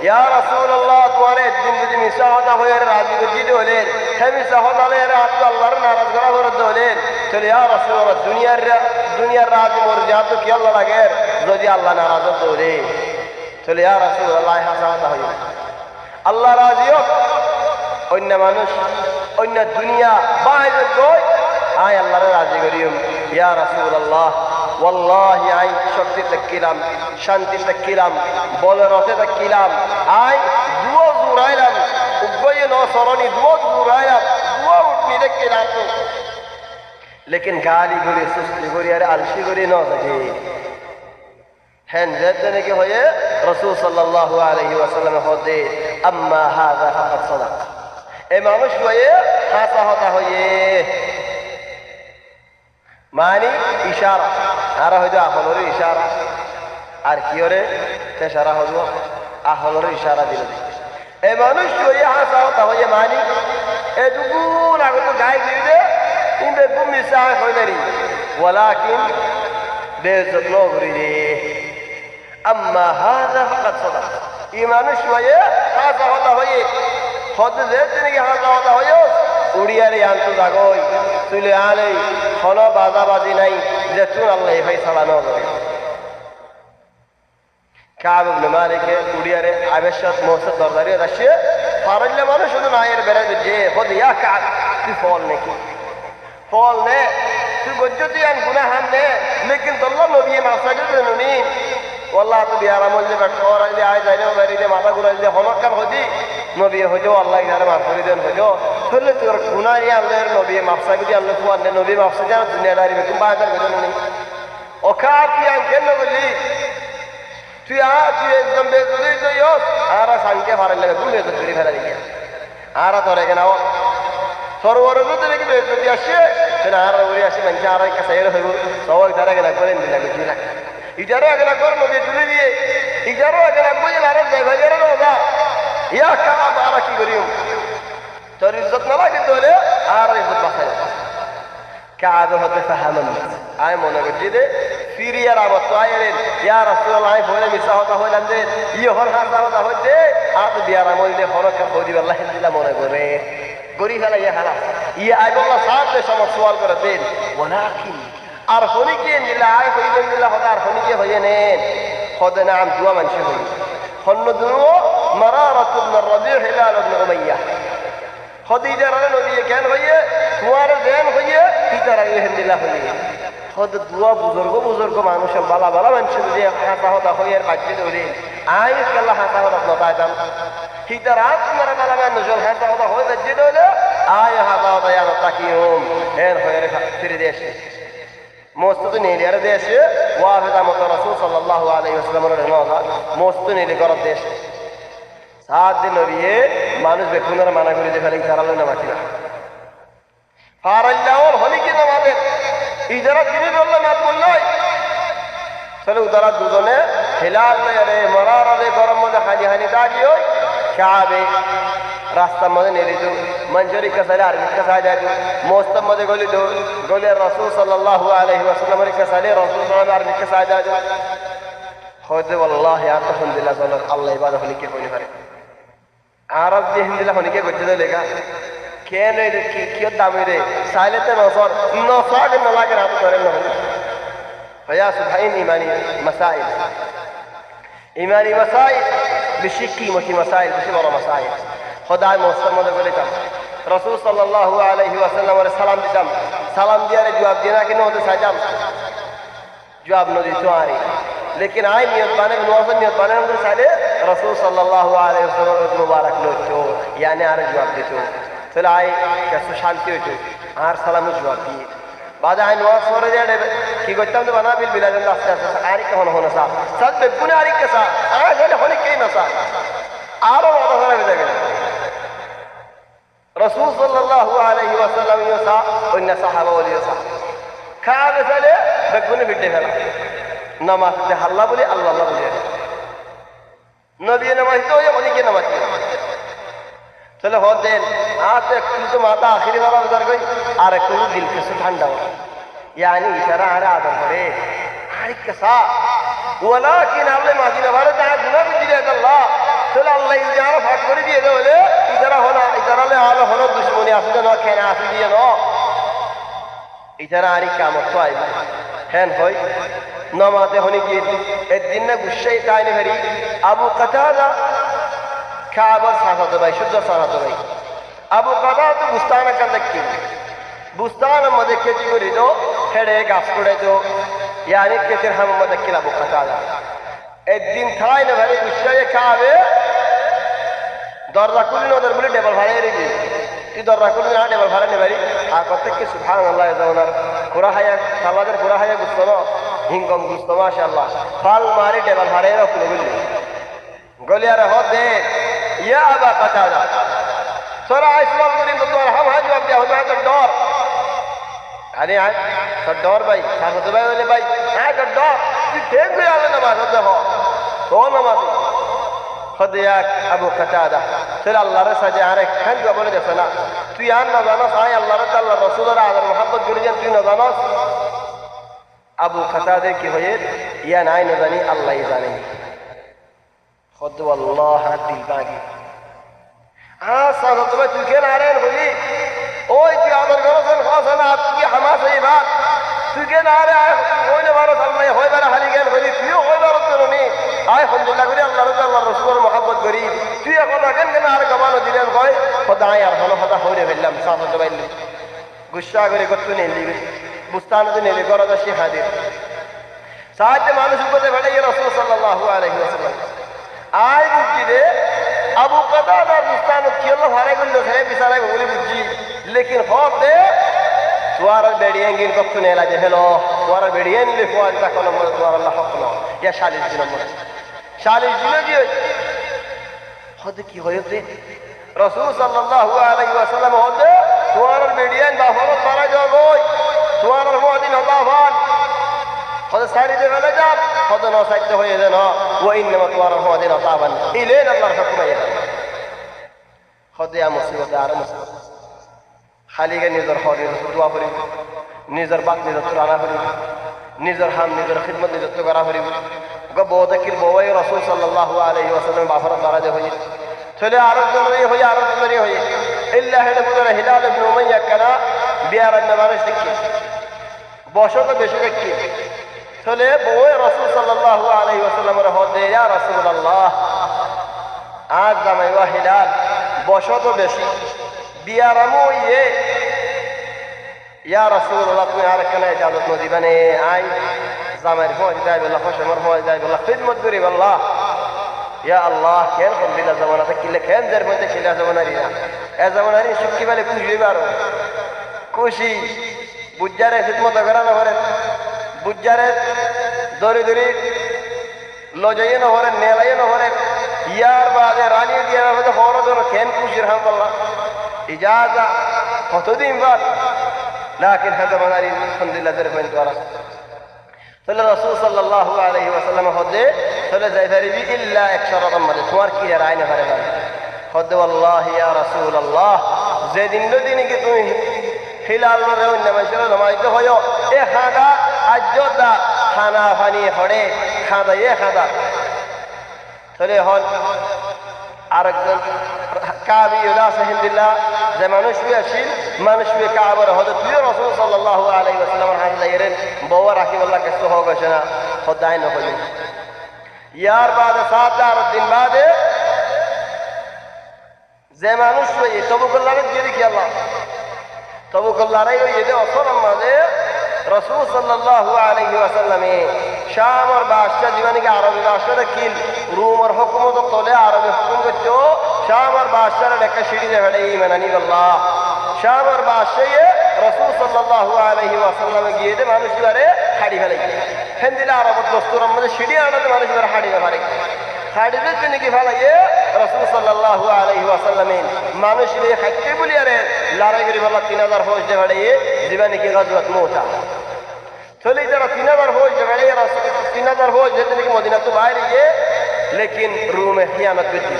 يا رسول الله توارا الدين جميسا هذا هو يرجع باسي دولين خميسا هذا هو يرجع الله ناراض ورد دولين تقول يا رسول الله الدنيا راضي مرجعتك يلا لغير যদি আল্লাহ নারাজ দৌড়ে চলে ইয়া রাসূলুল্লাহ হাসা কথা হইল আল্লাহ রাজি হোক অন্য মানুষ অন্য দুনিয়া বাইরে গই আয় আল্লাহর রাজি করিম ইয়া রাসূলুল্লাহ ওয়াল্লাহি আই শক্তি তাকিলাম শান্তি তাকিলাম বলরতে তাকিলাম আই দুও জুরাইলাম উগয়ে ন সরণি দুও জুরাইলাম দুও উঠনি তাকিলাম लेकिन गाली गुरी सुस्ती गुरी अरे अलसी गुरी न सके हैं जैसे कि होए रसूल सल्लल्लाहु अलैहि वसल्लम होते अम्मा हाजा फकत सदक ए मानुष होए हासा होता होए मानी इशारा आरा हो जा हलोर इशारा আর কি ওরে তেশারা হলো আহলর ইশারা দিল এ মানুষ হয়ে হাসা হতা হয়ে মানি এ দুগুণ আগে তো গায়ে দিলে ইন্দে গুমি সাহ হইনারি ওয়ালাকিন বেজত নগরিরে আম্মা হাযা ফাকাত সাদাক এই মানুষ হয়ে হাসা হতা হয়ে হদ যেতে কি হাসা হতা হয়ে উড়িয়ারে আনতো জাগই তুলে আলে হলো বাজাবাজি নাই যে তুই আল্লাহ ফয়সালা ন করে কাব ইবনে মালিক উড়িয়ারে আবেশত মোসদ দরদারি আসে ফারল্লা মানুষ শুধু নায়ের বেরে যে হদ ইয়া কাব তুই ফল নাকি ফল নে তুই গজ্জতি আন গুনাহান নে লেকিন তোল্লা নবী মাসাজে নুনি والله তো বিয়ার আমল যে কর আইলে আই যাইলে বাড়িতে মাথা ঘুরাইলে হনকার হদি নবী হজো আল্লাহ যারা মাফ করে দেন হজো তাহলে তোর গুনাহ আল্লাহর নবী মাফসাগি দি আল্লাহ ফুয়ান নবী মাফসাগি জানা দুনিয়াদারি মে কুম্বা আদার করে নুনি ও কাফি আন কেন বলি তুই একদম বেজুরি তো ইয়স আরা সাংকে ফারাল লাগে তুমি তো চুরি ফেলা দিকে আরা তোরে কেন সরোবরে তো দেখি বেজুরি আসে সেটা আরা উড়ে আসে মানে আরা কাছে এর হইব সবাই তারা কেন করেন দিলা বুঝি না ইজারো আগে না কর নবী তুলে দিয়ে ইজারো আগে না কই আরা যাই ভাইরা না ইয়া কাবা আরা কি করিও তোর ইজ্জত না লাগে তোরে আর ইজ্জত বাঁচাই কাবা হতে ফাহামান আয় মনে করছি দে ফিরিয়ার আমার তো আয়ের ইয়া রাসূলুল্লাহ বলে মিছা কথা হইলাম যে হল হাসা কথা হইতে আত বিয়ার আমল দে ফরক বদি আল্লাহ দিলা মনে করে গরি ফেলা ইয়া হালা ইয়া আই বল্লা সাথে সমস্ত সওয়াল করে দেন ওয়ালাকিন আর হনিকে দিলা আই হইবেন দিলা হদা আর হনিকে হইয়ে নেন খোদা নাম দুয়া মানুষ হই হন্ন দুনো মারারাত ইবনে রাবি' হিলাল ইবনে উমাইয়া খদিজা রে নবী কেন হইয়ে তোমার দেন হইয়ে পিতারা ইহেন্দিলা হইয়ে খোদ দুয়া বুজুর্গ মানুষ বালা বালা মানুষ যে হাসা হতা হইয়ে বাচ্চা ধরে আই আল্লাহ হাসা হতা নতাইতাম হিতা রাত মারা বালা মানুষ হাসা হতা হয়ে বাচ্চা ধরে আয় হাসা হতা ইয়া তাকিউম এর হয়ে ফিরে দেশে موستو نیلی ار دیش وافد امت رسول صلی الله علیه وسلم رو نوزا موستو نیلی کرد دیش سات دن نبیه مانوس بخونر مانا کری دی فلنگ سرالو نماتی نا فارالله هلی کی نماده ایجارت گیری رولله مات بولای چلو ادارت دوزونه هلال ره مرار ره گرم مده خالی خالی داگی ہوئی کعبه রাস্তার মধ্যে নেলি তো মঞ্জুরি কাসালে আর কাসায় যায় মোস্ত মধ্যে গলি তো গলি রাসূল সাল্লাল্লাহু আলাইহি ওয়াসাল্লামের কাসালে রাসূল সাল্লাল্লাহু আলাইহি কাসায় যায় হযরত ওয়াল্লাহি আলহামদুলিল্লাহ আল্লাহ ইবাদত হলি কে কইনি পারে আরব যে হিন্দিলা হনি কে গজ্জে লেগা কেন রে কি দাম রে সাইলেতে নসর না লাগে রাত করে না فيا سبحان إيماني مسائل بشكي مشي مسائل بشمر مسائل خدای موسم مده بلیتم رسول صلی الله علیه و سلم ور سلام دیدم سلام دیاره جواب دینا که نو ده سجام جواب نو دی تو آری لیکن آئی نیت بانے نوازن نیت بانے ہم سالے رسول صلی الله علیه و سلم مبارک لو چو یعنی آر جواب دی تو چل آئی کسو شانتی ہو چو آر سلام جواب دی بعد آئی نواز سورے دیڑے کی گوچتم تو بنا بیل بلادن دستے ہیں آری که ہونا سا سد بگونے آری که سا آئی گلے ہونی کئی نسا آرو وعدہ سرے بھی دے رسول صلى الله عليه وسلم يسا وإن صحابة وليسا كعب سأله بقونا في الدفع نماز ده الله بولي الله بولي نبي نماز تو يا ولي كي نماز चलो हो देन आते कुछ माता आखिरी वाला उधर गई आरे को दिल के सुठांडा यानी इशारा आ रहा आदर करे आरे कसा ولكن الله ما دين بارد है गुनाह भी दिया अल्लाह चलो अल्लाह इजारा फाट कर दिए बोले इजारा होना इजारा ले हाल होना दुश्मनी आसुदा ना कहना आसुदी ना इजारा आरी काम तो आई हैन होई নমাতে হনি গিয়ে একদিন না গুসাই তাই নে ভেরি আবু কাতাদা কাবার সাহায্য ভাই শুদ্ধ সাহায্য ভাই আবু কাতাদা তো বুস্তান কান দেখি বুস্তান মধ্যে খেতি করি তো হেড়ে গাছ করে তো ইয়ানি খেতের হাম মধ্যে কিলা আবু কাতাদা একদিন থাই না ভেরি গুসাই খাবে দরজা খুলি ওদের বলে ডেবল ভাড়া রেখে তুই দরজা খুলি না ডেবল ভাড়া নেবারি আর প্রত্যেককে সুবহানাল্লাহ যাওনার ঘোরা হায়া সালাদের ঘোরা হায়া গুস্ত না হিংকম গুস্ত মাশাআল্লাহ ফাল মারি ডেবল ভাড়া রাখলে বলি গলিয়ার হদে ইয়া আবা কাতাদা তোরা ইসলাম করিম তো তোর হাম হাজ জবাব দেয়া হবে তো ডর আরে আয় তো ডর ভাই সাথে ভাই বলে ভাই হ্যাঁ তো ডর তুই ঠিক হয়ে যাবে না মাঝে দেখো তো নামাজ খদিয়াক আবু কাতাদা তোর আল্লাহর সাথে আরেক খান বলে দেছে না তুই আর না জানাস আয় আল্লাহর আল্লাহ রাসূলের আদর মোহাম্মদ করি তুই না জানাস আবু কাতাদা কি হয়ে ইয়া নাই না জানি আল্লাহই জানে খদ আল্লাহ দিল বাগি সাথে ভাই তুই কেন আরেন বলি ওই তুই আদর করছেন খাসনা তুই হামাস এই বাত তুই কেন আরে ওই না বারো আল্লাহ হয় বারা হালি গেল বলি তুইও হয় বারো তো নি আয় আলহামদুলিল্লাহ করি আল্লাহ রাসূলের মোহাম্মত করি তুই এখন কেন আর গবানো দিলেন কয় খোদাই আর ভালো কথা হইরে ফেললাম সাথে ভাই গুসা করে করতে নিলি বুস্তান তো নিলি করো তো সে হাজির সাহায্য মানুষ উপরে বেড়ে রাসূল সাল্লাল্লাহু আলাইহি ওয়াসাল্লাম আয় বুঝি রে আবু কাতাদা বুস্তান কিলো ভাড়া করলো সে বিছানায় বলে বুঝি লেকিন হতে তোয়ার বেড়িয়েঙ্গিন কত নে লাগে হেলো তোয়ার বেড়িয়েন লে ফোয়াজ তা কোন মত তোয়ার আল্লাহ হক না ইয়া 40 দিন মত 40 দিন কি হতে কি হয়েছে রাসূল সাল্লাল্লাহু আলাইহি ওয়াসাল্লাম হতে তোয়ার বেড়িয়েন বা ফরত পারা যাবে তোয়ার মুদিন আল্লাহ ভান হতে সারি দে গেলে যাব হতে না সাইতে হয়ে যেন ওয়া ইন্নামা তোয়ার মুদিন আল্লাহ ভান ইলেন আল্লাহর হুকুম আইয়া হতে আ মুসিবত আর মুসিবত খালিকে নিজের হরে দোয়া করিব নিজের বাক নিজের তুলনা করিব নিজের হাম নিজের খিদমত নিজের তো করা করিব বউদাকির বউই রাসূল সাল্লাল্লাহু আলাইহি ওয়াসাল্লাম বাফর দারাজে হই চলে আরেকজনেরই হই আরেকজনেরই হই ইল্লা হিলাল হিলাল ইবনে উমাইয়া কানা বিয়ার মানুষ দেখি বসত বেশি দেখি চলে বউই রাসূল সাল্লাল্লাহু আলাইহি ওয়াসাল্লামের হদে ইয়া রাসূলুল্লাহ আজ জামাই ওয়া হিলাল বসত বেশি বিয়ারামো ইয়া রাসূলুল্লাহ তুমি আর কেন ইজাজত ন দিবানে আই জামাইর ফৌজ দাই বল্লাহ ফশমর ফৌজ দাই বল্লাহ খিদমত করি বল্লাহ ইয়া আল্লাহ কেন কোন দিলা জামানাতে কিলে কেন দের মধ্যে খিলা জামানারি না এ জামানারি সুখী বলে খুশি বারো খুশি বুজ্জারে খিদমত করা না করে বুজ্জারে দরি দরি লজাইয়ে না করে নেলাইয়ে না করে ইয়ার বাদে রানী দিয়া না হওয়ার জন্য কেন খুশির হাম বল্লাহ ইজাজা কতদিন বাদ লাকিন হযা মানারি আলহামদুলিল্লাহ দের পয়েন্ট ওয়ারা তাহলে রাসূল সাল্লাল্লাহু আলাইহি ওয়াসাল্লাম হদে তাহলে যাইতারিবি ইল্লা এক শরতাম মানে তোমার কি রায় না পারে হদে আল্লাহ ইয়া রাসূলুল্লাহ যেদিন দিনে কি তুমি হিলাল রে অন্য মানুষের নামাইতে হয়ো এ খাদা আজ্জদা খানা পানি হড়ে খাদা এ খাদা তাহলে হল আরেকজন কাবি আলহামদুলিল্লাহ যে মানুষ আসিল মানুষ কাবার হতে তুই রাসূল সাল্লাল্লাহু আলাইহি ওয়াসাল্লামের হাজলা এরেন বউয়া রাখিবুল্লাহ কিছু হোক আছে না খোদাই না হইল ইয়ার বাদে 7 দিন বাদে যে মানুষ তবুকুল্লাহরে দিয়ে দেখি আল্লাহ তবুকুল্লাহরে ওই এদের অসল মাঝে রাসূল সাল্লাল্লাহু আলাইহি ওয়াসাল্লামে শাম আর বাদশাহ জীবনীকে আরবি বাদশাহ কিল রুম আর হুকুমত তোলে আরবি হুকুম করছো শাম আর বাদশাহর একটা সিঁড়ি দেখাড়ে ইমান আনি আল্লাহ শাম আর বাদশাহ রাসূল সাল্লাল্লাহু আলাইহি ওয়াসাল্লামে গিয়ে দে মানুষ বারে হাড়ি ফেলে হেন্দিলা আরবত দস্তুর মধ্যে সিঁড়ি আনাতে মানুষ বারে হাড়ি ফেলে হাড়িতে তিনি কি ফেলাইয়ে রাসূল সাল্লাল্লাহু আলাইহি ওয়াসাল্লামে মানুষ রে খাইতে বলি আরে লড়াই করি বলা 3000 ফৌজ দেখাড়ে জীবনীকে গাজওয়াত মুতা চলে যারা 3000 ফৌজ দেখাড়ে 3000 ফৌজ যেতে নাকি মদিনা তো বাইরে গিয়ে लेकिन रूम में खियानत करती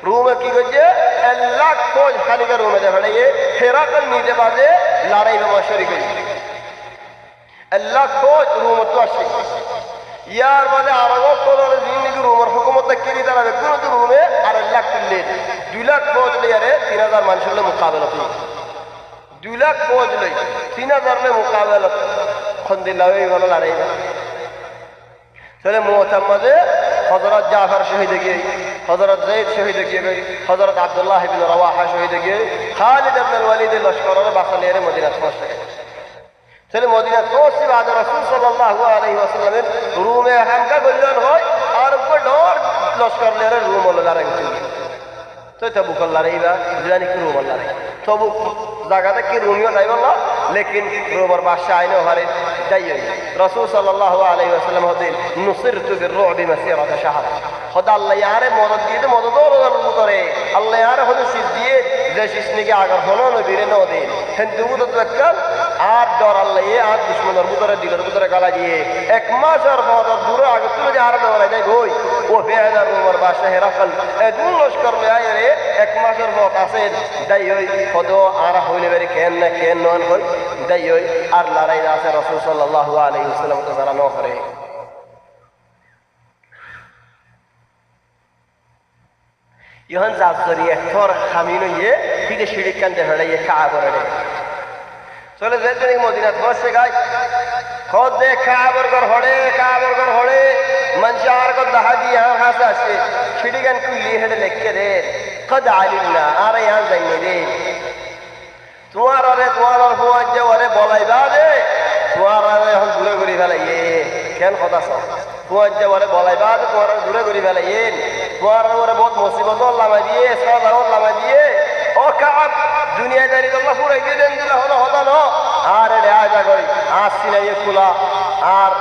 रूम में की गई अल्लाह फौज खाली का रूम में देखा ये हेराकल नीचे बाजे लड़ाई में मशहूरी गई अल्लाह फौज रूम तो अच्छी यार बाजे आरगो को और जिंदगी रूम और हुकूमत तक की तरह बेकुन तो रूम में और अल्लाह कुल्ले 2 लाख फौज ले यार 3000 मानसूर ले मुकाबला की 2 लाख फौज ले 3000 ले मुकाबला खंदिल्लावे वाला लड़ाई তাহলে মুতার মাঝে হযরত জাফর শহীদ গিয়ে, হযরত যায়েদ শহীদ গিয়ে, হযরত আব্দুল্লাহ ইবনে রাওয়াহা শহীদ গিয়ে, খালিদ ইবনে ওয়ালিদ লশকরের বাসালিয়ারে মদিনা পৌঁছে গেছে। তাহলে মদিনা পৌঁছে বাদ রাসূল সাল্লাল্লাহু আলাইহি ওয়াসাল্লামের রুমে হামকা করলেন হয় আর বড় লশকর লেরে রুম হলো লারে গেছে। তো তবু কল্লারেইবা জানি কি রুম আল্লাহ তবু জায়গাটা কি রুমিও নাই বললা, লেকিন রুমের বাদশা আইনো হারে যাই রাসূল সাল্লাল্লাহু আলাইহি ওয়াসাল্লাম হতেন নুসিরতু বিররুবি মাসিরাতা শাহর। খোদা আল্লাহ ইয়ারে মদদ দিয়ে মদদ করে আল্লাহ ইয়ারে হতে সিজ দিয়ে যে শিশনিকে আগর হলো নবীরে ন দিন হিন্দু তো দেখকাল আর ডর আল্লাহ আর দুশ্মনের ভিতরে দিলের ভিতরে গালা দিয়ে 1 মাসের পর দূরে আগে তুলে যে আর দৌড়াই যায় বই ও বেহাদার রুমের বাদশা হেরাকল এদুল লস্কর লয় রে 1 মাসের পর আছে দাই হই খোদো আর হইলে বেরি কেন না কেন নন হই দাই হই আর লড়াই আছে রাসূল সাল্লাল্লাহু আলাইহি ওয়াসাল্লাম তো যারা ন করে। ইহন জাজরি একথর খামিনো ইয়ে ফিরে সিঁড়ি কান্দে হড়াইয়ে কাবরে চলে যেতে মদিনা পৌঁছে গায় খোদ দে কাবর ঘর হড়ে মনজার কো দাহাদি यहाँ হাসা আসে সিঁড়ি গান কুলি হেডে লেখকে দে কদ আলিনা আর यहाँ যাইনে রে তোমার ফুয়াজ যে ওরে বলাইবা দে তোমার এখন দূরে করি ফেলাইয়ে কেন কথা সব ফুয়াজ যে ওরে বলাইবা দে তোমার দূরে করি ফেলাইয়ে তোমার ওরে বহুত মুসিবত লামা দিয়ে সাদাও লামা দিয়ে ও কাব দুনিয়াদারি আল্লাহ পুরাই দিয়ে দেন দিলে হলো হতা ন আর রে আজা কই আর সিনাইয়ে খোলা আর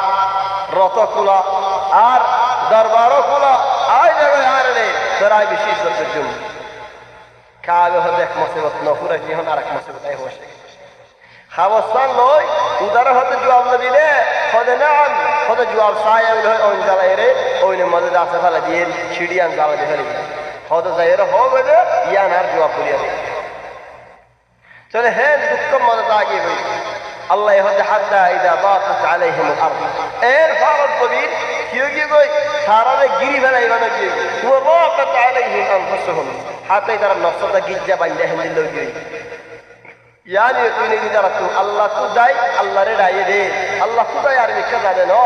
রত খোলা আর দরবারও খোলা আই জায়গায় আর রে তোরাই বেশি ইজ্জতের জন্য কাবে হতে এক মুসিবত ন পুরাই দিয়ে আর এক মুসিবত আই হসে খাবস্তান লই উদারে হতে জবাব না দিলে হতে নাম হতে জবাব সায়া হইল ওই জ্বালাই রে ওইনে মদদ আছে ফেলা দিয়ে সিঁড়িয়ান জ্বালা দিয়ে ফেলে হতে যাই রে হবে যে ইয়ান আর জবাব করিয়া রে চলে হ্যাঁ দুঃখ মদত আগে হই আল্লাহ হতে হাত্তা ইদা বাতাত আলাইহিমুল আরদ এর ফারদ কবির কিউ কি কই সারারে গিরি ফেলাই বানা কি ওয়া বাতাত আলাইহিম আনফুসুহুম হাতে তারা নফসটা গিজ্জা বান্দা হেন্দিল লই यानी तुने इधर तू अल्लाह तू दाई अल्लाह रे दाई रे अल्लाह तू दाई यार निकल जाने नो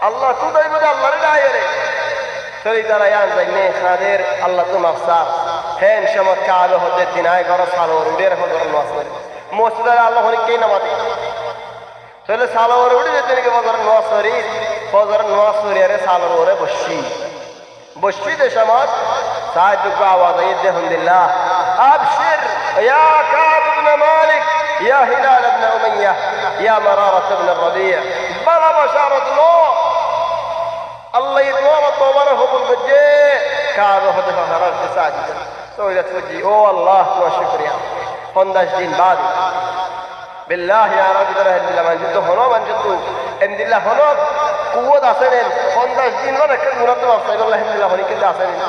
अल्लाह तू दाई मुझे अल्लाह रे दाई रे तो इधर यान जाने खादर अल्लाह तू मफसार है इंशाअल्लाह काबे होते दिनाय करो सालो उड़ेर हो करो नवासर मोस्तर अल्लाह होने के नमाती तो ले सालो उड़े देते ने के बदर नवासरी रे सालो उड़े बशी दे समाज साइद को आवाज है देहंदिल्लाह अबशिर या काब بن مالك يا هلال بن أمية يا مرارة بن الربيع بلا بشارة الله يدوم الطوبره بالبجاء كعبه هدف فرار ساجدا سويلت وجهي اوه الله وشكريا فندش دين بعد بالله يا رب درهم الله من جدو هنو من جدو ان الله هنو قوة أسنين فندش دين وانا كل مرتب أفضل الله ان الله هنو كده أسنين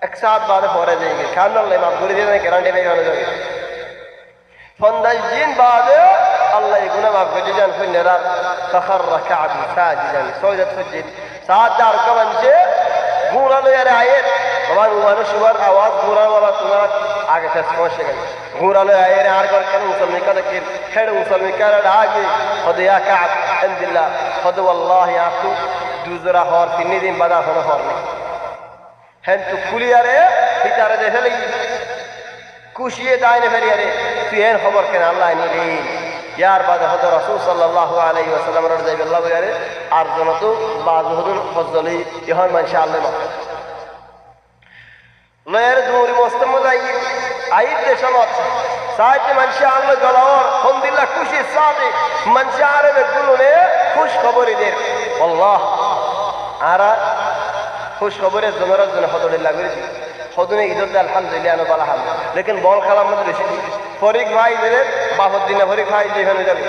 اكساد بعد فورا جايگه كان الله ما بوري دين گرانٹے میں ہونے جائے فندش دين بعد الله يقول ما بجدان في النار فخر كعب ساجدا سجدت سجد ساعد دار كمان سے گورا لے آئے وان وان شوار आवाज گورا والا تمہارا आगे से पहुंच गए گورا لے آئے ار کر کر مسلمان کا کہ کھڑ مسلمان کا آگے خود یا كعب عند الله خود والله يا تو دوزرا اور 3 दिन بعد ہونا ہونے हैं तो कुलियारे हितारे देखे लगी कुशिये दाइने फेरियारे तुझे खबर के ना अल्लाह नहीं ली यार बाद हज़रत रसूल सल्लल्लाहु अलैहि वसल्लम रज़ी अल्लाह यारे आर्ज़न तो बाज़ुहुन फज़ली यहाँ माशाअल्लाह मक्का लो यार दूरी मुस्तम मज़ाई आई देशमत साइड माशाअल्लाह गलावर खुंदिल्ला कुशी सादे माशाअल्लाह बेगुलों खुश खबर इधर अल्लाह आरा खुश खबर है ज़मरा ज़ुन हदुल्लाह लगे हदुने इधर दे अल्हम्दुलिल्लाह न बाला हम लेकिन बॉल खेला मत बेशी फरीक भाई इधर बाहर दिन फरीक भाई देखने जाबे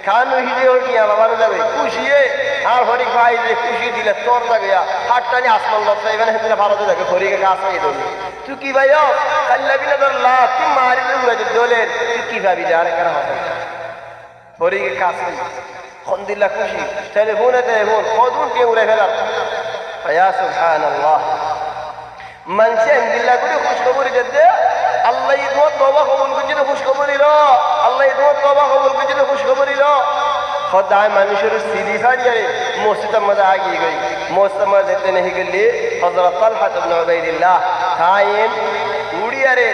खानू ही जो किया बाबा ने जाबे खुशी है और फरीक भाई इधर खुशी दिले तोड़ ता गया हाटटा ने आसमान लपसे इवन है दिले भारत जाके फरीक के कास में दोले तू की भाई ओ कल्ला भी नजर ला तुम मारी ले दोले तू की भाई जा रहे करा फरीक के कास में खुंदिल्ला खुशी टेलीफोन खदुन के उरे फेला या सुभान अल्लाह मन से अंदिल्ला को खुश खबर जदे अल्लाह इदो तौबा कबूल कीजिए खुश खबर लो अल्लाह इदो तौबा कबूल कीजिए खुश खबर लो খোদায় মানুষের সিঁড়ি ফাড়িয়ে মসজিদের মধ্যে আগিয়ে গই মসজিদের মধ্যে যেতে নেই গেলি হযরত তালহা ইবনে উবাইদিল্লাহ খায়েন উড়িয়ারে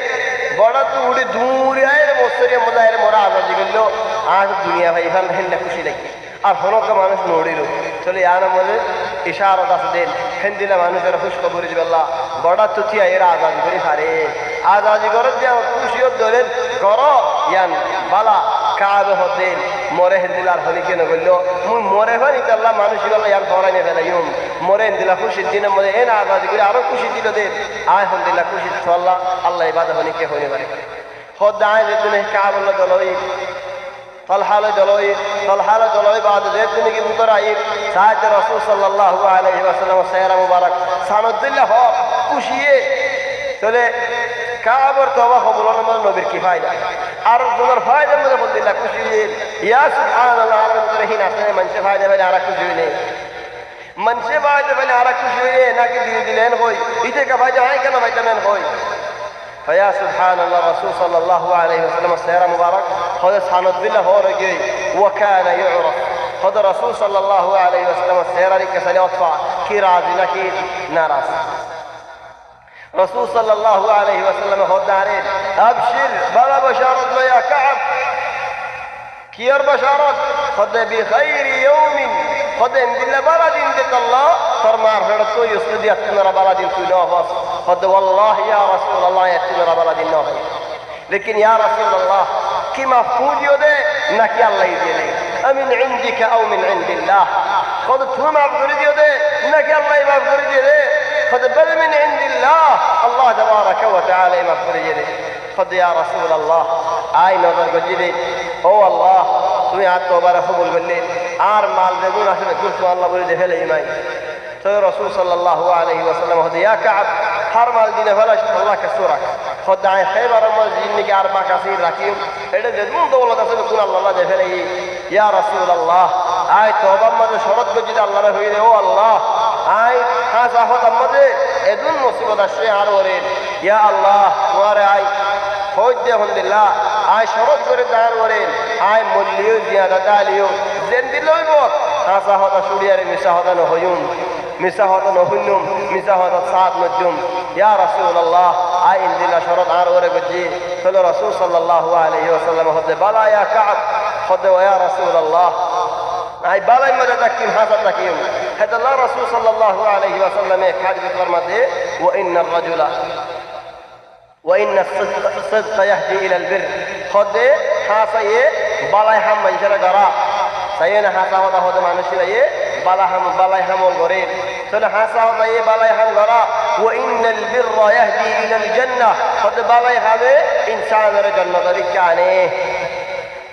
বড় তো উড়ি দূরে আয় মসজিদের মধ্যে আয় মোরা আজাদি গেল আর দুনিয়া ভাই ভান হেন খুশি লাগি আর হনক মানুষ নড়িল চলে ইয়ার মধ্যে ইশারা দাস দেন হেন্দিলা মানুষের খুশখবরি দিবেল্লা বড় তুতিয়া এরা আজাদি করে পারে আজাদি করে দিয়া খুশিও ধরেন করো ইয়ান বালা কাবে হতেন মরে হেন্দিলার হলি কেন গেল মুই মরে হনি আল্লাহ মানুষ গেল ইয়ার ফরাই নে ফেলাইম মরে হেন্দিলা খুশির দিনের মধ্যে এন আজাদি করে আরো খুশি দিল দেন আয় হেন্দিলা খুশি আল্লাহ আল্লাহ ইবাদত হনি কে হইতে পারে খোদায় যেদিন কাবুল্লাহ দলই طلحة دلوي بعد ذلك نجي مترايب ساعة الرسول صلى الله عليه وسلم سيرة مبارك سند الله هو كوشية تله كابر توبة قبولنا من نبير كفاية أرض نور فايدة من قبول الله كوشية يا سبحان الله عالم ترهين أصلا من شفايدة بني عرق كوشية من شفايدة بني عرق كوشية ناكي دلين خوي إذا كفايدة هاي كنا فايدة من خوي فيا سبحان الله الرسول صلى الله عليه وسلم السيارة مبارك هذا سبحانه بالله هو رجي وكان يعرف هذا الرسول صلى الله عليه وسلم السيارة لك سليطفع كي رازنا كي ناراس رسول صلى الله عليه وسلم هو دارين أبشر بلا بشارة يا كعب كير بشارة خد بخير يوم خد ان دل بلد عند الله فرمار هرتو يسند يتمر بلد تنافس خد والله يا رسول الله يتمر بلد النافس لكن يا رسول الله كي مفقود يده نكي الله يدي أمن عندك أو من عند الله خد ثم مفقود يده نكي الله مفقود يده خد بل من عند الله الله تبارك وتعالى مفقود يده خد يا رسول الله آي نظر قجدي هو الله তুমি আত্মবার কবুল করলেন আর মাল বেগুন আসলে কিন্তু আল্লাহ বলে দেখে ইমাই তো রাসূল সাল্লাল্লাহু আলাইহি ওয়াসাল্লাম হদে ইয়া কাব হার মাল দিনে ফলাশ আল্লাহ কে সুরাক খোদায় খায়বার মসজিদ নিকে আর মা কাসির রাখিম এটা যেমন দৌলত আছে কোন আল্লাহ দেখে ইয়া রাসূলুল্লাহ আয় তওবা মধ্যে শরত গজিদ আল্লাহর হইরে ও আল্লাহ আয় হাসা হত মধ্যে এদুন মুসিবত আসে আর ওরে ইয়া আল্লাহ ওরে আয় হইতে আলহামদুলিল্লাহ আয় শরত করে দাঁড় ওরে আয় মূল্যও জিয়াদা দালিও যেন দিলইব হাসা হতা সুরিয়ারে মিশা হতা নহয়ুম মিশা হতা নহুন্নুম মিশা হতা সাত নজুম ইয়া রাসূলুল্লাহ আয় ইনদিলা শরত আর ওরে গজি চলো রাসূল সাল্লাল্লাহু আলাইহি ওয়াসাল্লাম হতে বালা ইয়া কাব হতে ইয়া রাসূলুল্লাহ আই বালাই মজা তাকিম হাসা তাকিম হতে আল্লাহ রাসূল সাল্লাল্লাহু আলাইহি ওয়াসাল্লাম এক হাদিস ফরমাতে ওয়া ইন্নার রাজুলা وإن الصدق يهدي إلى البر خد حاسة بالاي هم منشر غرا سينا حاسة ودا هذا مانوشي يه بالاي هم الغرين سنا حاسة ودا يه بالاي هم غرا وإن البر يهدي إلى الجنة خد بالاي هم إنسان الجنة ذلكانه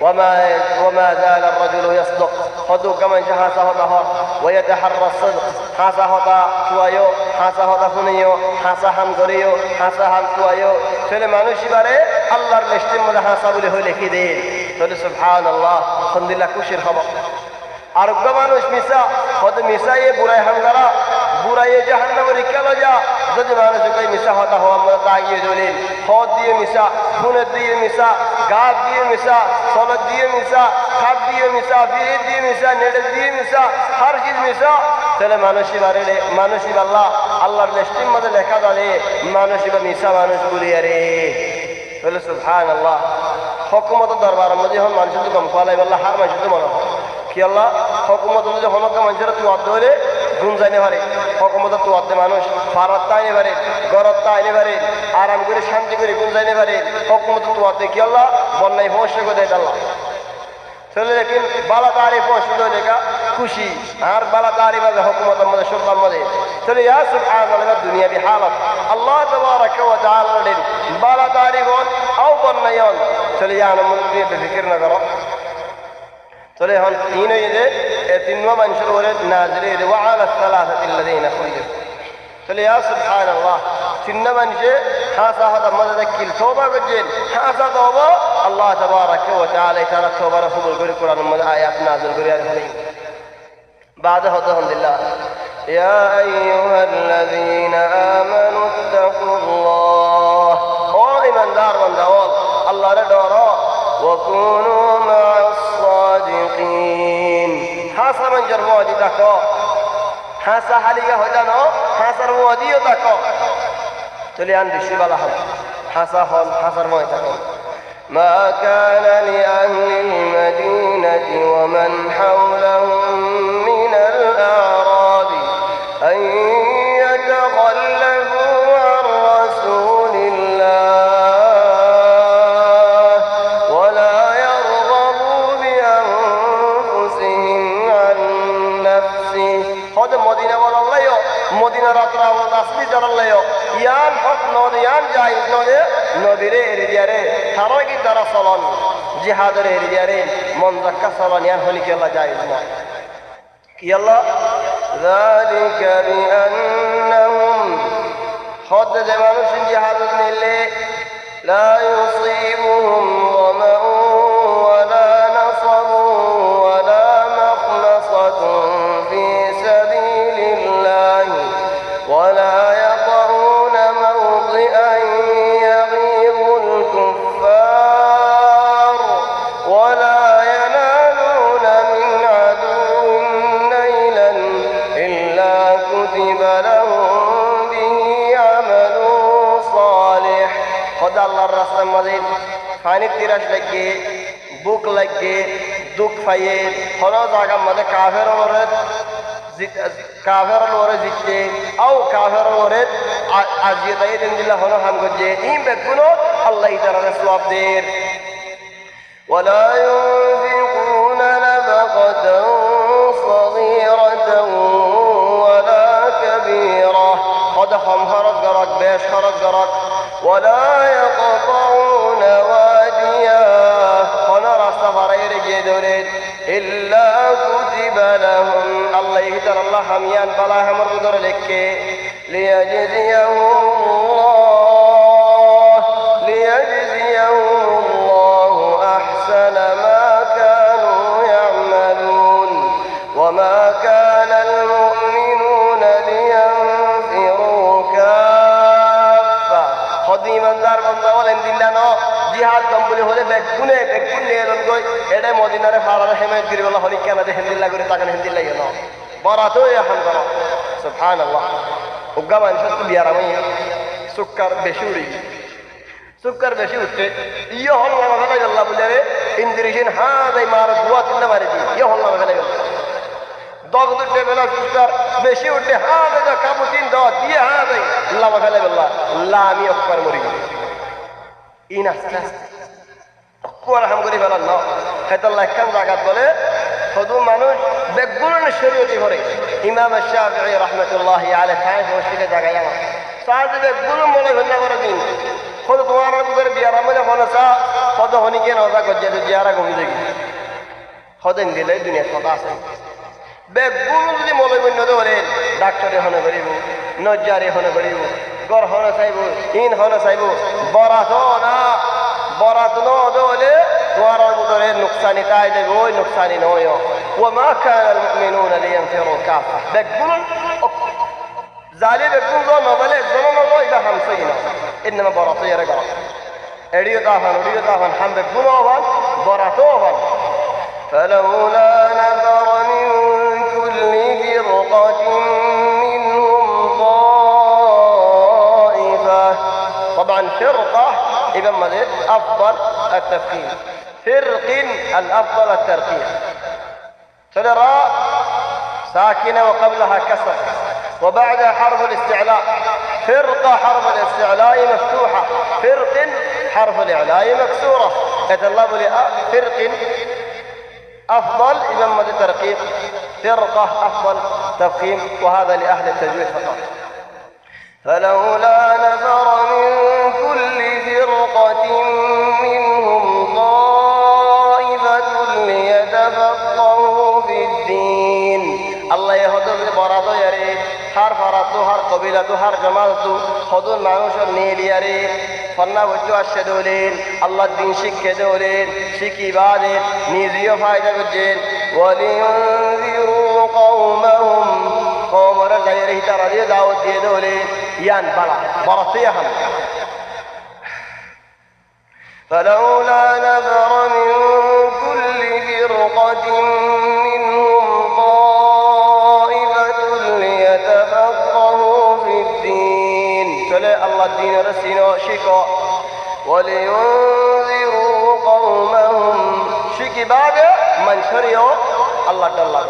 وما زال الرجل يصدق خذوا كما حاسة ودا ويتحرى الصدق حاسة ودا شويو حاسة ودا فنيو حاسة هم غريو حاسة هم شويو চলে মানুষই বারে আল্লাহর লিস্টের মধ্যে হাসা বলে হয়ে লিখে দেন তাহলে সুবহানাল্লাহ আলহামদুলিল্লাহ খুশির খবর আর মানুষ মিশা কত মিশাইয়ে বুড়াই হামগারা বুড়াইয়ে জাহান্নামে রিকালো যা যদি মানুষ কই মিশা হতা হওয়া আমরা তাগিয়ে দিলেন হদ দিয়ে মিশা ফুনের দিয়ে মিশা গাব দিয়ে মিশা সনদ দিয়ে মিশা খাট দিয়ে মিশা বিরিদ দিয়ে মিশা নেড়ে দিয়ে মিশা হর চিজ মিশা তাহলে মানুষই বারে মানুষই আল্লাহ আল্লাহর লিস্টের মধ্যে লেখা দাঁড়ে মানুষই বা মিশা মানুষ বলি আরে তাহলে সুবহানাল্লাহ হুকুমত দরবার মধ্যে হন মানুষ তো কম ফলাই আল্লাহ হার মানুষ তো মনে হয় কি আল্লাহ হুকুমত মধ্যে হনকা মানুষের তুই অর্ধ হলে গুণ জানে পারে হুকুমত তুই অর্ধে মানুষ ফারাত তাইনে পারে গরত তাইনে পারে আরাম করে শান্তি করে গুণ জানে পারে হুকুমত তুই অর্ধে কি আল্লাহ বন্যায় ভবিষ্য করে দেয় আল্লাহ চলে লেকিন বালা তারিফ শুধু লেখা খুশি আর বালা তারিফ আছে হুকুমতের মধ্যে সুলতান মধ্যে চলে ইয়া সুবহানাল্লাহ দুনিয়া বি হালত আল্লাহ তাবারাকা ওয়া তাআলা লেন বালা তারিফ আও বন্যায়ন চলে ইয়া নমুনি ফিকির না করো চলে হন তিন হইলে এই তিনवा মানুষের উপরে নাজিলে ওয়া আলা সালাসাতিল্লাযিনা খুলিফ চলে ইয়া সুবহানাল্লাহ তিনवा মানুষে হাসা হদা মদদ কিল তওবা করছেন হাসা তওবা আল্লাহ তাবারাকা ওয়া তাআলা তারা তওবার কবুল করে কোরআনের মধ্যে আয়াত নাযিল করে আছেন بعد هذا الحمد لله يا أيها الذين آمنوا اتقوا الله إيمان دار من دول الله ردورا وكونوا مع الصادقين الصادقين حاسا من جرمودي تكو حاسا حاليا هدانو حاسا رمودي تكو تلي عندي شي بلاهم حاسا هون حاسا رمودي تكو ما كان لأهل المدينة ومن حولهم من الأعراب أن يتخلفوا عن رسول الله ولا يرغبوا بأنفسهم عن نفسه خذ مدينة ولا الله يو مدينة راترا ولا أصلي جر الله يو يان حق نود يان جايز نود نبيره إرجاره تراجي درا صلون جهاد إرجاره منذكر صلون يان هنيك الله جايز نود يلا ذلك بأنهم خد زمانوش جهاد اللي لا يصيبهم ظمأ ولا نصب ولا مخمصة في سبيل الله ولا يطعون موطئا يغيظ الكفار ولا ينالون من عدو نيلا إلا كتب لهم به عمل صالح خدا الله الرسول مزيد خاني تيراش لگے بوك لگے دک فايد خلا زاگا مدى كافر ورد كافر الورد زيتي أو كافر الورد عزيزي دين الله هنا هم قد جيتين بكونوا الله يترى رسول دير ولا ينفقون نفقة صغيرة ولا كبيرة قد خمهرت قرق بيش خرج قرق ولا يقطعون واديا خنر السفرين جدورين إلا كتب لهم الله يهدر الله حميان بلا همر قدر لك ليجزيهم الله أحسن ما كانوا يعملون وما كان المؤمنون لينفروا كافة خديما دار بندا ولن دلنا جهاد دمبلي هله بكونه لون گوي اڑے مدینہ رے فارا رحمت کری والله ہنی کنا دے ہندی اللہ گری تاکن ہندی اللہ ینا براتو یا ہم کرو سبحان الله وقام نشط بيارمي سكر بشوري سكر بشوري يا الله ما غلا الله بلاره اندريجين هذا ما رضوات الله مارجي يا الله ما غلا ضغط الدبل سكر بشوري هذا ده كابوتين ده دي هذا الله ما غلا بالله لا مي اكبر مريض إناس كورا هم غريب الله هذا الله كم زاغات بوله خذوا مانوش بقولن الشريعة هوري إمام الشافعي رحمة الله عليه تعالى وشيله زاغيا ساز بقولن مولا غنا وردين خذ دوارا بقول بيارمله خلاصا خذ هوني كي نوزا كجد زيارة غوي دغي خذ اندله الدنيا خلاصا بقولن دي مولا غنا دورين دكتور هونه غريبو نجاري هونه غريبو غور هونه سايبو إن هونه سايبو براتنا دولة دوارا بدورين نقصاني تايده غوي نقصاني نويو وما كان المؤمنون لينفروا كافة بقولن زالي بقول ذو نوبله زمان الله إذا همسينا إنما براتي رجع أريد أفهم هم بقولوا أفهم براتو أفهم فلولا نفر من كل فرقة منهم طائفة طبعا فرقة إذا ملت أفضل التفخيم فرق الأفضل الترقيع ترى ساكنة وقبلها كسر وبعدها حرف الاستعلاء فرقة حرف الاستعلاء مفتوحة فرق حرف الإعلاء مكسورة يتطلب فرق أفضل إذا مد الترقيق فرقة أفضل تفخيم وهذا لأهل التجويد فقط فلولا نفر من كل فرقة منهم طائفة ليتفقهوا في الدين الله يهدر برادو يريد هر فراتو هر قبيلتو هر جماعتو خذون معنوشو نيل يريد فنا وجو الشدولين الله الدين شك دولين شكي بعدين نيزيو فايدة بجين ولينذروا قومهم قوم رجعي ترى داود دولين يان برطيهم فلولا نفر من كل فرقة طائفة منهم طائفة ليتفقهوا في الدين চলে আল্লাহ দ্বীনের সিনো শিখো ولينذروا قومهم শিখি বাদে মানুষেরও আল্লাহ আল্লাহ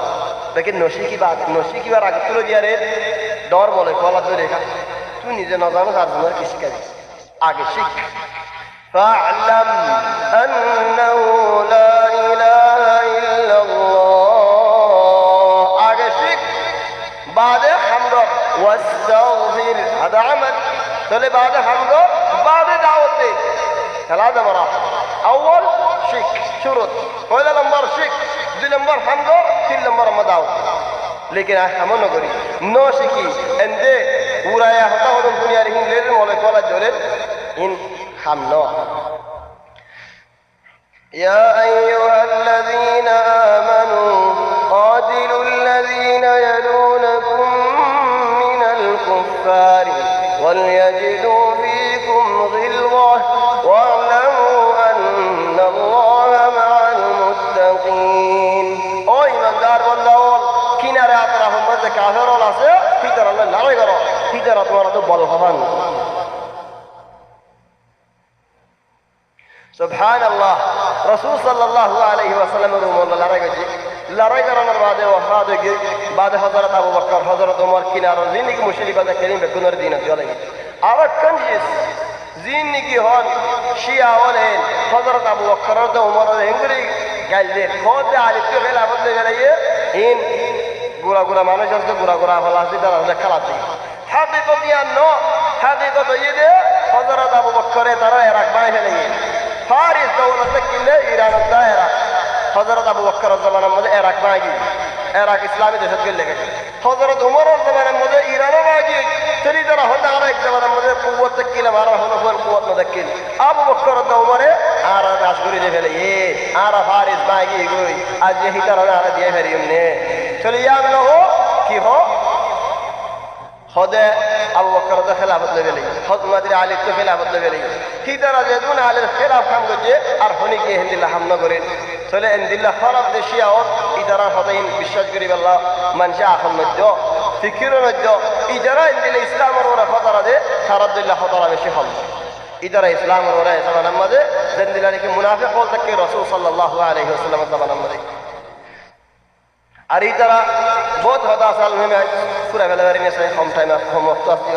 দেখেন নশিকি বাদ নশিকিবার আগে তুলে দিয়ে ডর বলে কলা ধরে রেখা তুই নিজে না জানো আর তোমার কি শিখাবি আগে শিখ فاعلم أنه لا إله إلا الله আগে শিখ বাদে হামদ واستغفر هذا عمل তাহলে বাদে হামদ বাদে দাওয়াত দে ثلاثة مرات أول শিখ শুরুত পয়লা নম্বর শিখ দুই নম্বর হামদ তিন নম্বর দাওয়াত लेकिन हम न करी नो शिखी एंदे उराया होता हो दुनिया रे हिंले मोले कोला जोरे इन हम नो يا أيها الذين آمنوا قاتلوا الذين يلونكم من الكفار وليجدوا فيكم غلظة واعلموا أن الله مع المتقين أو إيمان دار والله কিনারে আপনারা মধ্যে কাফের আছে ভিতর আল্লাহ লড়াই করো ভিতর তোমার তো বল হবান সুবহানাল্লাহ রাসূল সাল্লাল্লাহু আলাইহি ওয়াসাল্লামের উম্মত লড়াই করানোর বাদে ওয়াফাত হয়ে বাদে হযরত আবু বকর হযরত ওমর কিনারে জিন্দেগি মুশরিকাতে করিম বেগুনের দিন চলে আর কনজিস জিন্দেগি হন শিয়া হলেন হযরত আবু বকর ও ওমর হেঙ্গুরি গাইলে খোদে আলিতে খেলাফত গেলাইয়ে ইন গুড়া গুড়া মানুষ আছে গুড়া গুড়া হলা আছে তারা খেলাতে হাকিকত ইয়া ন হাকিকত ইয়ে হযরত আবু বকরে তারা ইরাক বানাই ফেলে ফারিস দৌলত কিলে ইরানের দায়রা হযরত আবু বকর জামানার মধ্যে ইরাক বানাই ইরাক ইসলামী দেশত গেলে হযরত ওমরের জামানার মধ্যে ইরানও বানাই তরি তারা হতা আর এক জামানার মধ্যে কুওয়াত কিলে মারা হলো কোন কুওয়াত না দেখিল আবু বকর ওমরে আর দাস করে দিয়ে ফেলে আর ফারিস বানাই গই আজ এই তারা আর দিয়ে ফেরি এমনে চলে ইয়াদ না হো কি হো খোদে আবু বকর তো খেলাফত লগে লাগি হযরত আলী তো খেলাফত লগে লাগি কি তারা যেদুন আলীর খেলাফ কাম করছে আর হনি কি হিন্দিল্লাহ হামনা করেন চলে হিন্দিল্লাহ খারাপ দেশিয়া ও ইদারা হদাইন বিশ্বাস করি আল্লাহ মানুষ আখন মধ্য ফিকিরের মধ্য ইদারা হিন্দিল্লাহ ইসলামের ওরা খতরা দে সারাদুল্লাহ খতরা বেশি হল ইদারা ইসলামের ওরা জামানার মধ্যে হিন্দিল্লাহ কি মুনাফিক বল থাকে রাসূল সাল্লাল্লাহু আলাইহি ওয়াসাল্লামের জামানার মধ্যে আর এই তারা বহুত হতাশাল হয়ে পুরা বেলাবারি নিয়ে কম টাইম কম অক্ত আসতে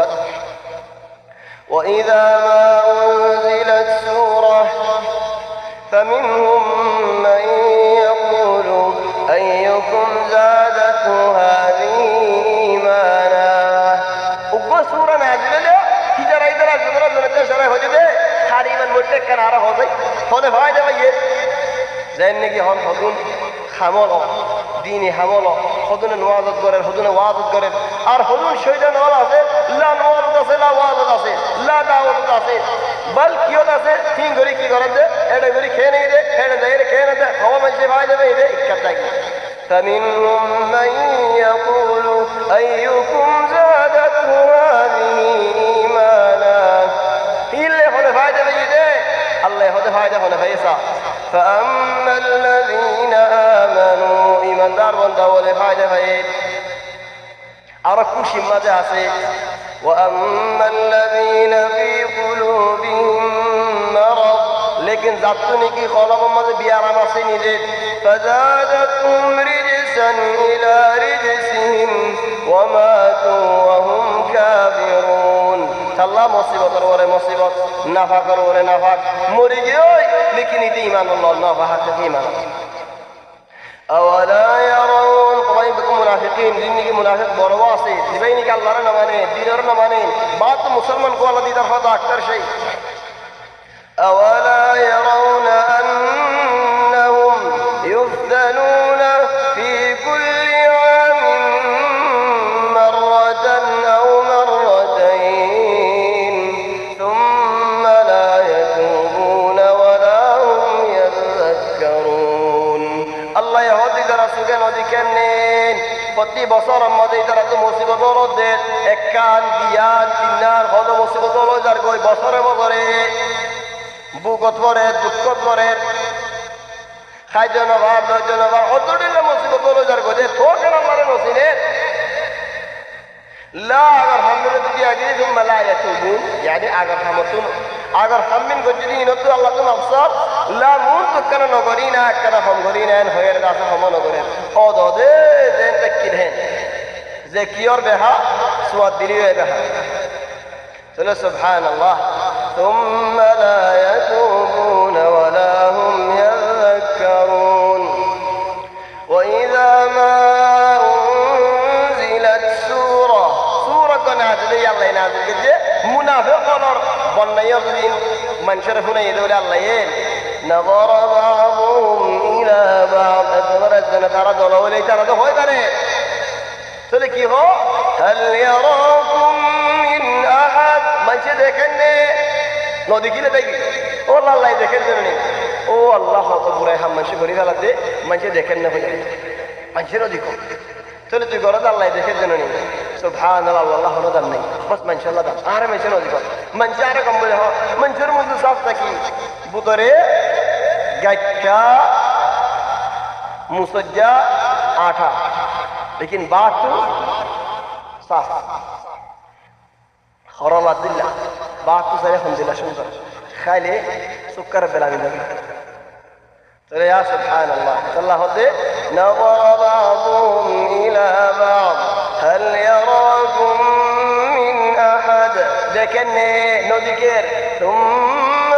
وإذا ما أنزلت سورة فمنهم من يقول أيكم زادته هذه إيمانا وقوة سورة نازلة تجارة إذا زمرة شرع हो जाए حريما متكن على هذا هذا فائدة بيه زين نجي هم حضون حمل ديني حمل حضون نوازت করেন حضون ওয়াজত করেন আর حضون শয়তান ওয়ালা আছে লা নওয়াজত আছে লা ওয়াজত আছে লা দাওয়াত আছে বল কিও আছে তিন গরি কি করে দে এটা গরি খেয়ে নেই দে এটা দেরে খেয়ে না দে হওয়া মানে ভাই দেবে এই ইক্কাটা কি فمنهم من يقول أيكم زادته هذه إيمانا اللي هو فايدة بيده الله هو فايدة هو فيسا فأما الذين آمنوا إيمان دار وندول فايدة فايد أركوا شمّة عسي وأما الذين في قلوبهم مرض لكن ذاتني كي خلق ماذا بيارا مسيني ديد فزادتهم رجسا إلى رجسهم وماتوا وهم كافرون الله مصيبة ورا مصيبة نفاق ورا نفاق مرجوي لكن إيمان الله نفاق إيمان أولا يرون طبعا بكم منافقين دينك منافق برواسي دبينك الله رنا مانين ديننا مانين بعض مسلمان قال دي درفض أكثر شيء أولا يرون أنهم يفتنون في كل عام مرة أو مرتين ثم لا يتوبون ولا هم يذكرون الله يهدي درسوك نودي كنين প্রতি বছর আমাদের তারা তো মুসিবত হলো দেন এক কান দিয়ান তিনার কত মুসিবত হলো যার কই বছরে বছরে বুকত করে দুঃখত করে খাইজন অভাব নয়জন অভাব অতদিন মুসিবত হলো যার গজে তো কেন মারে নসিনে لا अगर हम लोग तुझे अगली तुम मलाया तुम यानी अगर हम तुम अगर हम बिन गुजरी न तो अल्लाह तुम अफसर ला मून तो करना नगरी ना करना हम गरी ना होयर दासा हम नगरी ओ दो दे देन तक किधे जे कियोर बेहा स्वाद दिली बेहा चलो सुभान अल्लाह ثم لا يتوبون ولا هم يذكرون وإذا ما মুনাফিকদের বন্যায়র দিন মানুষের শুনে এদলে আল্লাহ নজর বাবুম ইলা বাব তারা দল হলে তারা তো হয় তারে তাহলে কি হো হাল ইয়ারাকুম মিন আহাদ মানুষে দেখেন নে নদী কিনে দেখি ও আল্লাহ দেখেন জানেন ও আল্লাহ কত বুড়াই হাম মানুষ গরি ফেলাতে মানুষে দেখেন না হয়ে মানুষেরও দেখো তাহলে তুই গরজ আল্লাহ দেখে জানেন سبحان الله والله هو دم نہیں بس من شاء الله دم آره من شنو دیگه من چاره کم بوده ها من چرا موضوع صاف تکی بوتره گچا مسجا آٹھا لیکن بات تو صاف خرال الدلة بات تو سره الحمد لله شنو خاله سكر بلا من ترى يا سبحان الله الله هدي نظر بعضهم إلى بعض هل يراكم من أحد ذكرني نذكر ثم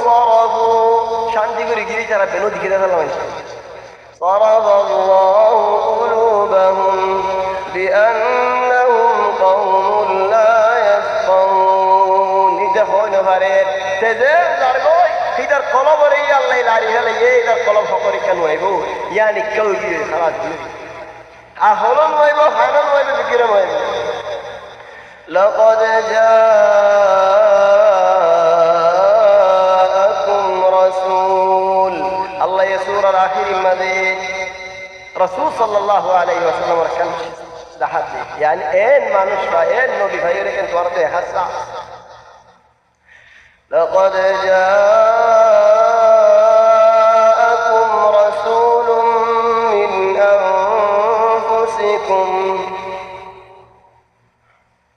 صرفوا شان تقولي كذي ترى بنود كذا الله صرف الله قلوبهم بأنهم قوم لا يفقهون يدخلون فريد تدر درجوي إذا قلب ري الله يلاري هلا إذا قلب فقري كانوا يبو يعني كوي خلاص أهلون ويبو حنون ويبو بكيرون ويبو لقد جاءكم رسول الله يسور الآخر مدين رسول صلى الله عليه وسلم وركن لحد يعني إن ما نشفى إن نبي غيرك أنت ورده حسا لقد جاءكم رسول من أنفسكم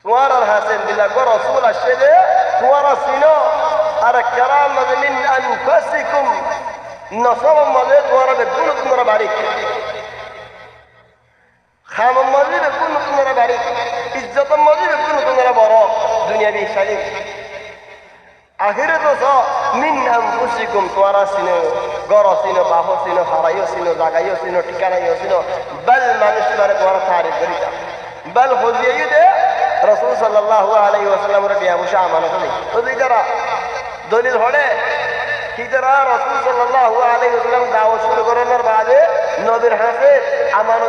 توارى الحسن بالله ورسول الشدة توارى سنو أرى الكرام من أنفسكم نصر مضي توارى بكل تنرى باريك خام مضي بكل تنرى باريك إزة مضي بكل تنرى براء دنيا بي شريك آخرت وصا من أنفسكم توارى سنو غرى سنو باهو سنو حرايو سنو زاقايو سنو تكانيو سنو بل ما نشبه توارى تعرف بريتا بل خذيه ده رسول صلى الله عليه وسلم ربي أبو شعبان تذي ترى دليل هذا كي ترى رسول صلى الله عليه وسلم دعوة شروع كرنا بعد نبير حافظ أمانة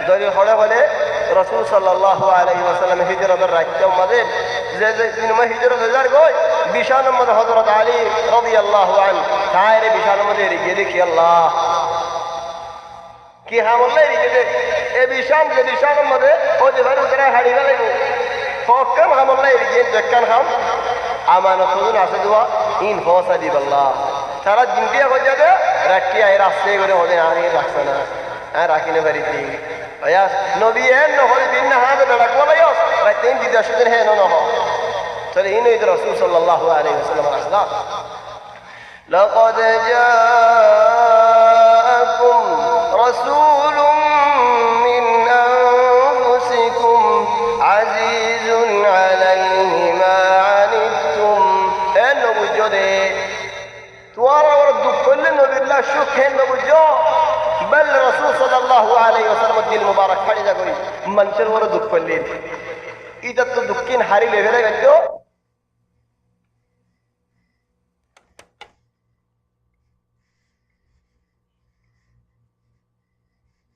دليل هذا ولا رسول صلى الله عليه وسلم هجرة الركعة ومدين زين ما هجرة الزار قوي بشان مد حضرة علي رضي الله عنه تعالى بشان مد رجلك يا الله كي هم الله رجلك بشان مده او دفعه ترى حريقه لگو فكم هم الله يرجين دكان هم امانه خذون اسدوا ان فوسا دي بالله ترى جنبيه हो जाते रखी आए रास्ते करे होने आने रखना है राखीने बरीती या नबी है न हो दिन ना हाथ लड़क वाला यो रातें दी दशुदन है न हो चले इन इधर रसूल सल्लल्लाहु अलैहि वसल्लम रसला लक़द जाअकुम रसूल شوف هن بوجو بل رسول صلى الله عليه وسلم الدين المبارك حاجه قوي منشر ورا دك فلين اذا تدكين حري لهله